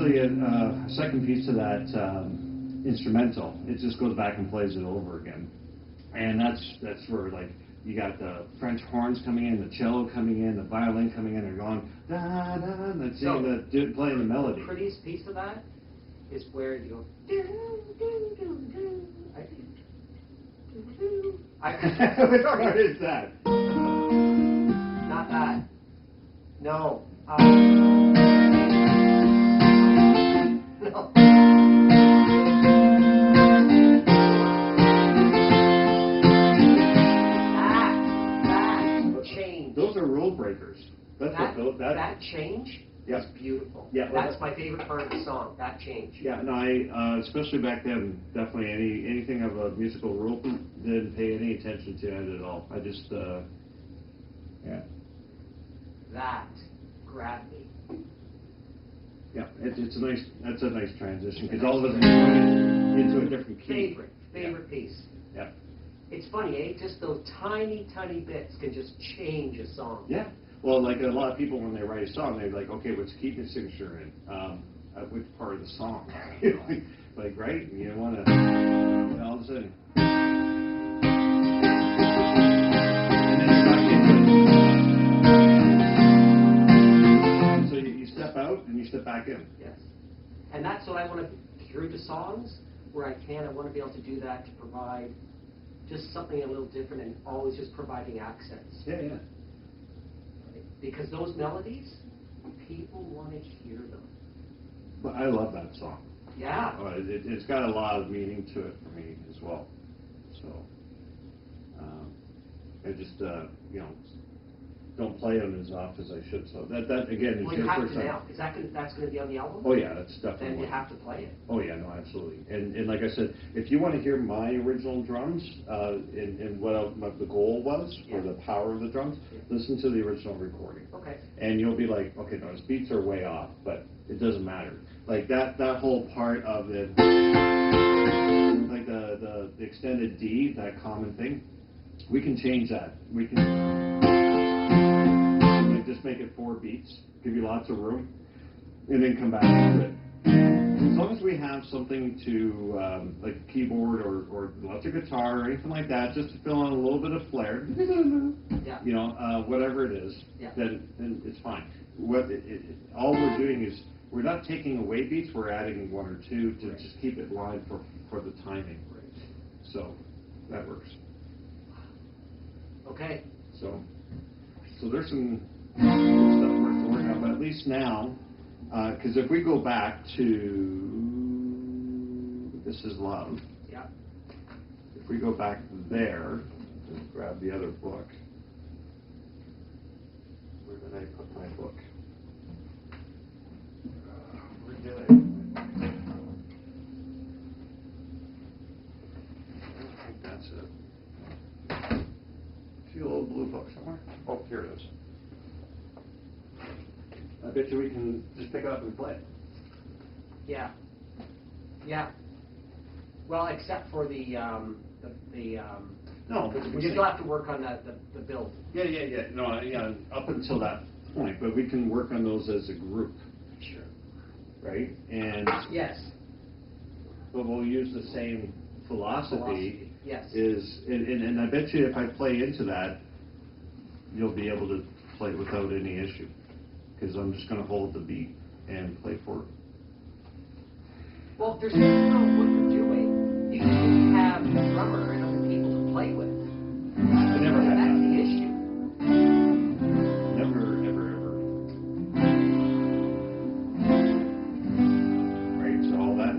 actually a second piece to that instrumental. It just goes back and plays it over again. And that's where, like, you got the French horns coming in, the cello coming in, the violin coming in, they're going, da, da, and that's playing the melody. The prettiest piece of that is where you go, do, do, do, do. Which part is that? Not that. No. No. That change. Those are rule breakers. That change is beautiful. Yeah, that's my favorite part of the song. That change. Yeah, no, I especially back then, definitely anything of a musical rule didn't pay any attention to it at all. I just yeah. That grabbed me. Yeah, that's a nice transition because all of us are going into a different key. Favorite piece. Yeah. It's funny, eh? Just those tiny bits can just change a song. Yeah. Well, like a lot of people when they write a song, they're like, okay, what's keep your signature in? At which part of the song? Like, right? You don't want to all of a sudden. And then you're back into it. So you step out and you step back in. Yes. And that's what I want to, through the songs, where I can, I want to be able to do that to provide just something a little different and always just providing accents. Yeah, yeah. Because those melodies, people want to hear them. But I love that song. Yeah. It's got a lot of meaning to it for me as well. So, I just, don't play them as often as I should. So that again is your first time. Now. That's going to be on the album? Oh yeah, that's definitely. Then you have to play it. Oh yeah, no, absolutely. And like I said, if you want to hear my original drums and what the goal was for the power of the drums, listen to the original recording. Okay. And you'll be like, okay, no, his beats are way off, but it doesn't matter. Like that whole part of it, like the extended D, that common thing, we can change that. We can just make it 4 beats, give you lots of room, and then come back to it. As long as we have something to, like a keyboard or lots of guitar or anything like that, just to fill in a little bit of flair, whatever it is, then it's fine. All we're doing is, we're not taking away beats, we're adding 1 or 2 to just keep it lined for the timing. So, that works. Okay. So there's some good stuff for us to work on, but at least now, because if we go back to This Is Love, if we go back there, just grab the other book. Where did I put my book? Where did I put my book? I don't think that's it. See a little blue book somewhere? Oh, here it is. I bet you we can just pick it up and play it. Yeah. Yeah. Well, except for no, we still have to work on the build. Yeah. No, yeah, up until that point, but we can work on those as a group. Sure. Right? And yes. But we'll use the same philosophy. Yes. And I bet you if I play into that, you'll be able to play it without any issue. Because I'm just going to hold the beat and play for it. Well, there's nothing wrong with what you're doing. You can have a drummer and other people to play with. I never had That's that. the issue. Never. Right, so all that.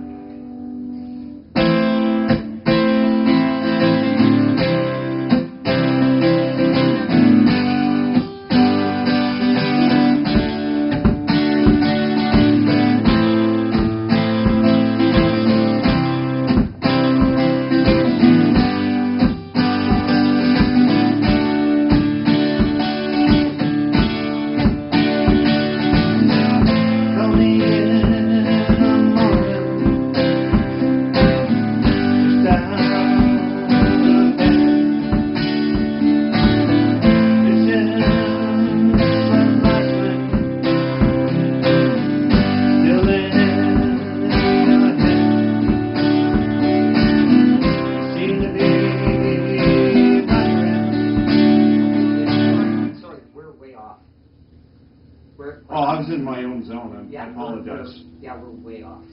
in my own zone. I Yeah, apologize. we're way off.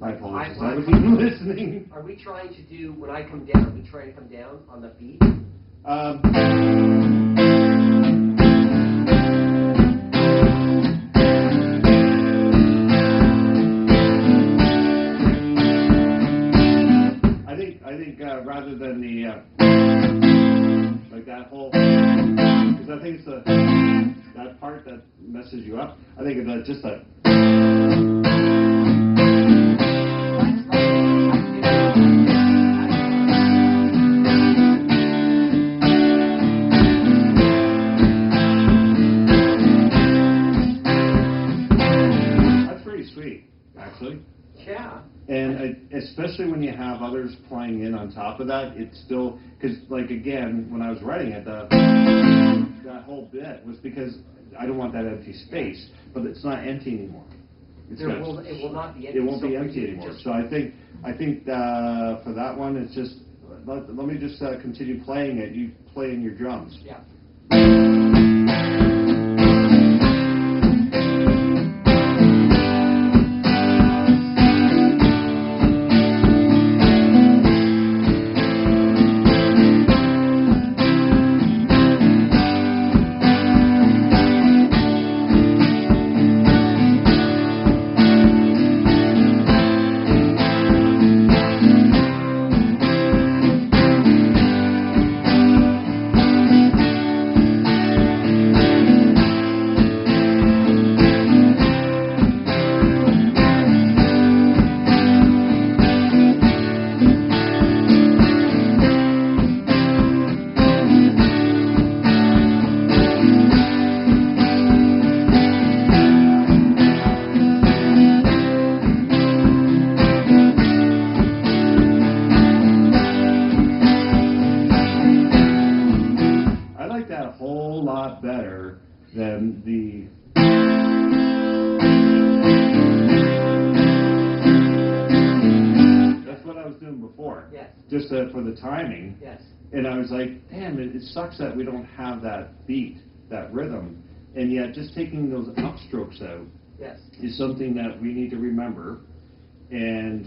I apologize. I- I wasn't even listening. Are we trying to do, when I come down, are we trying to come down on the beat? I think rather than the like that whole, because I think it's that part that messes you up. I think it's just a. That's pretty sweet, actually. Yeah. And especially when you have others playing in on top of that, it's still, because like again, when I was writing it, that whole bit was because I don't want that empty space, but it's not empty anymore. It will not be empty. It won't be empty anymore. So I think for that one, it's just let me just continue playing it. You play in your drums. Yeah. Better than the that's what I was doing before. Yes. Just for the timing. Yes. And I was like, damn, it sucks that we don't have that beat, that rhythm, and yet just taking those upstrokes out Yes. is something that we need to remember, and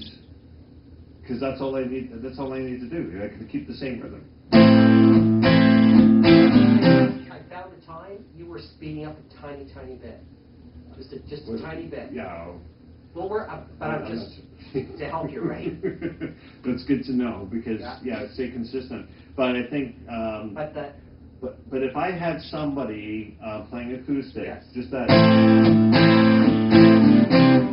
because that's all I need. That's all I need to do. I can keep the same rhythm. Found the time you were speeding up a tiny bit, just a tiny bit. Yeah. Well, but I'm just to help you, right? That's good to know because stay consistent. But I think. But if I had somebody playing acoustic, just that,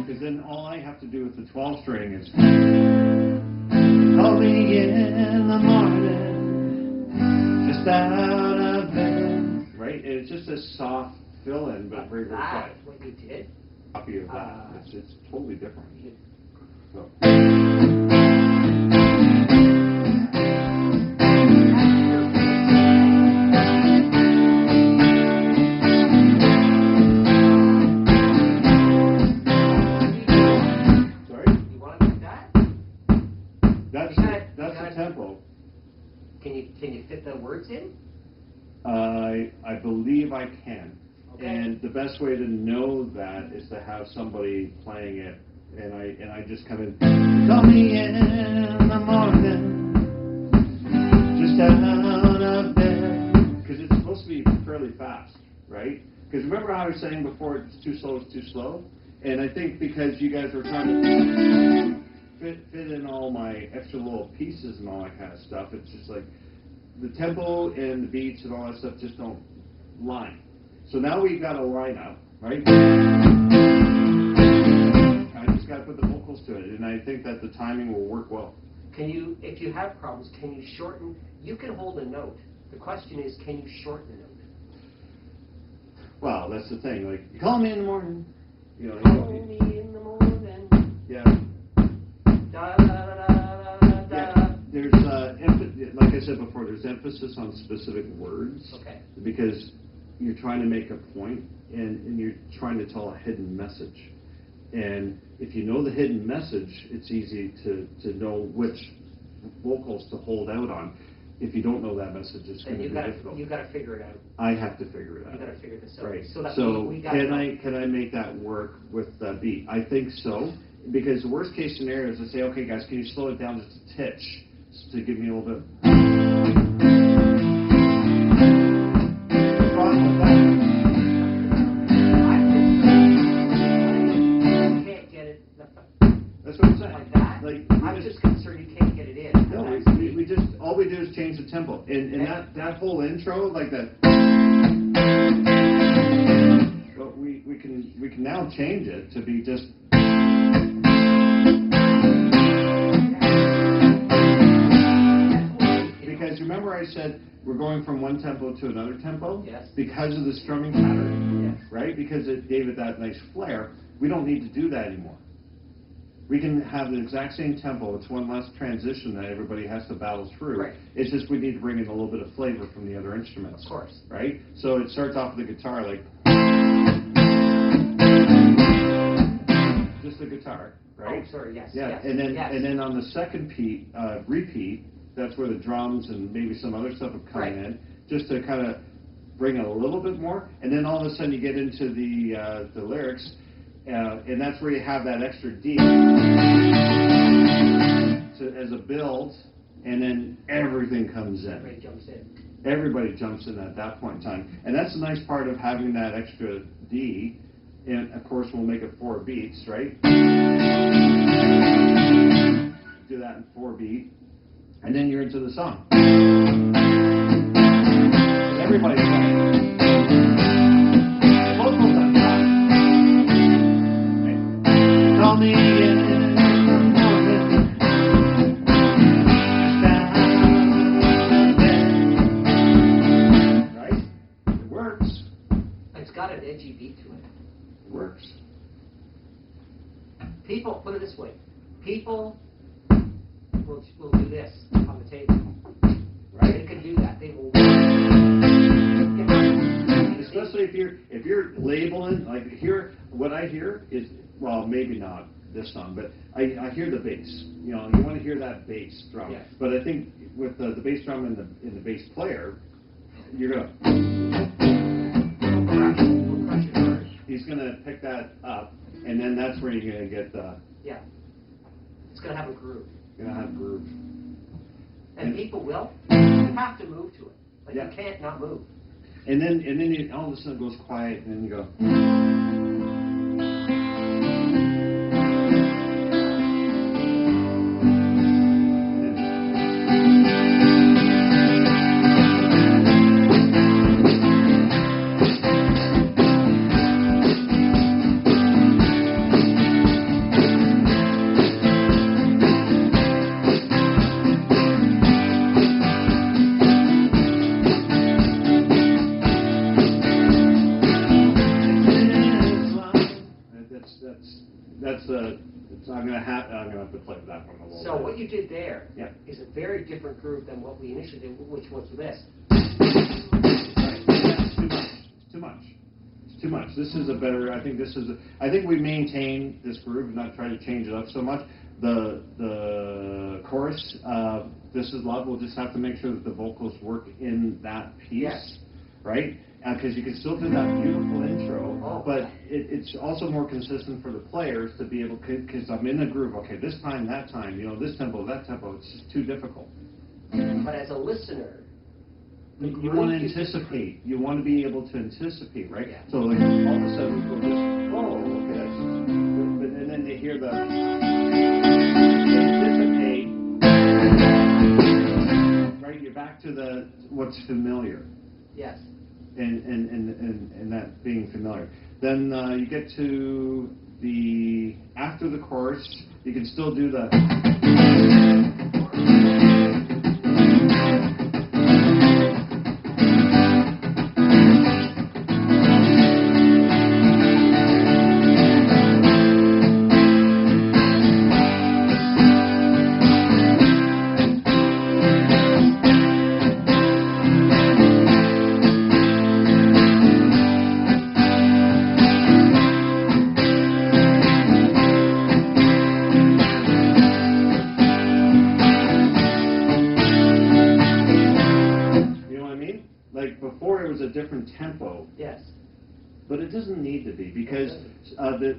because then all I have to do with the 12 string is call me in the morning, just out of bed. Right? And it's just a soft fill-in, but very, very quiet. That's what you did? Copy of that. It's totally different. So. Sorry? You want to do that? That's the tempo. Can you fit the words in? I believe I can. Okay. And the best way to know that is to have somebody playing it, and I just kind of call me in the morning, just out of bed, because it's supposed to be fairly fast, right? Because remember how I was saying before, it's too slow, and I think because you guys were trying to fit in all my extra little pieces and all that kind of stuff, it's just like the tempo and the beats and all that stuff just don't line. So now we've got a line up, right? I just got to put the vocals to it, and I think that the timing will work well. Can you, if you have problems, can you shorten? You can hold a note. The question is, can you shorten a note? Well, that's the thing. Like, you call me in the morning. You know. Call me in the morning. Yeah. Da da da da da da. Yeah. There's like I said before, there's emphasis on specific words. Okay. Because you're trying to make a point, and you're trying to tell a hidden message. And if you know the hidden message, it's easy to know which vocals to hold out on. if you don't know that message, it's going to be difficult. You got to figure it out. I have to figure it out. You got to figure this out. Right. So we got can I make that work with the beat? I think so, because the worst case scenario is to say, okay, guys, can you slow it down just a titch to give me a little bit. What's wrong with that? You can't get it That's what I'm saying. like that. I'm just concerned you can't get it in. No, we just all we do is change the tempo, and that whole intro, like that. Well, we can now change it to be just. Because remember I said we're going from one tempo to another tempo. Yes. Because of the strumming pattern. Yes. Right. Because it gave it that nice flair. We don't need to do that anymore. We can have the exact same tempo. It's one less transition that everybody has to battle through. Right. It's just we need to bring in a little bit of flavor from the other instruments. Of course. Right? So it starts off with the guitar like just the guitar, right? Oh, sorry, yes. Yeah, yes, and then yes. and then on the second repeat, that's where the drums and maybe some other stuff have come in, just to kind of bring it a little bit more. And then all of a sudden you get into the lyrics. And that's where you have that extra D as a build, and then everything comes in. Everybody jumps in. Everybody jumps in at that point in time. And that's a nice part of having that extra D. And of course, we'll make it 4 beats, right? Do that in 4 beat. And then you're into the song. And everybody's playing. The vocals on top. Call me in the morning. Right? It works. It's got an edgy beat to it. It works. People, put it this way, people will do this on the table. Right? They can do that. They will. Especially if you're labeling, like here, what I hear is, well, maybe not this song, but I hear the bass. You know, you want to hear that bass drum. Yes. But I think with the bass drum and the bass player, you're gonna. He's gonna pick that up, and then that's where you're gonna get the. Yeah. It's gonna have a groove. You're gonna have groove. And people will. You have to move to it. Like Yeah. you can't not move. And then you, all of a sudden it goes quiet, and then you go. I'm gonna have to play that one a little bit. So what you did there Yeah. is a very different groove than what we initially did, which was this. Right. It's too much. It's too much. It's too much. This is a better. I think this is. I think we maintain this groove and not try to change it up so much. The chorus, "This Is Love," we'll just have to make sure that the vocals work in that piece, Yes. right? Because you can still do that beautiful intro, Oh. but it's also more consistent for the players to be able, because I'm in the groove, okay, this time, that time, you know, this tempo, that tempo, it's just too difficult. But as a listener, the You groove want to is- anticipate, you want to be able to anticipate, right? Yeah. So like, all of a sudden, we'll just, oh, okay, that's, and then they hear the, anticipate, right, you're back to the, what's familiar. Yes. And that being familiar. Then you get to the, after the chorus, you can still do the, was a different tempo, Yes. but it doesn't need to be, because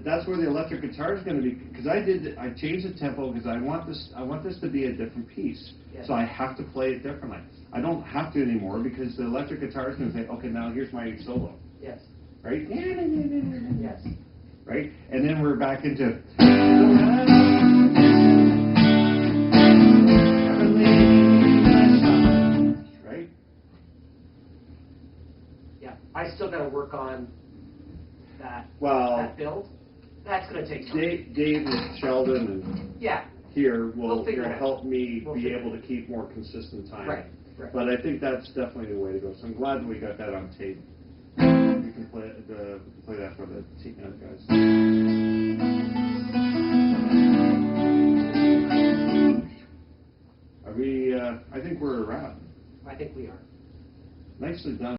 that's where the electric guitar is going to be. Because I changed the tempo because I want this to be a different piece. Yes. So I have to play it differently. I don't have to anymore because the electric guitar is going to say, okay, now here's my solo. Yes. Right? Yes. Right? And then we're back into. Right? Yeah. I still got to work on that. Well, that build. That's going to take time. Dave and Sheldon and Yeah. here We'll will figure it out. help me We'll be figure able to keep more consistent time. Right. Right. But I think that's definitely the way to go. So I'm glad that we got that on tape. We can play that for the guys. Are we? I think we're a wrap. I think we are. Nicely done.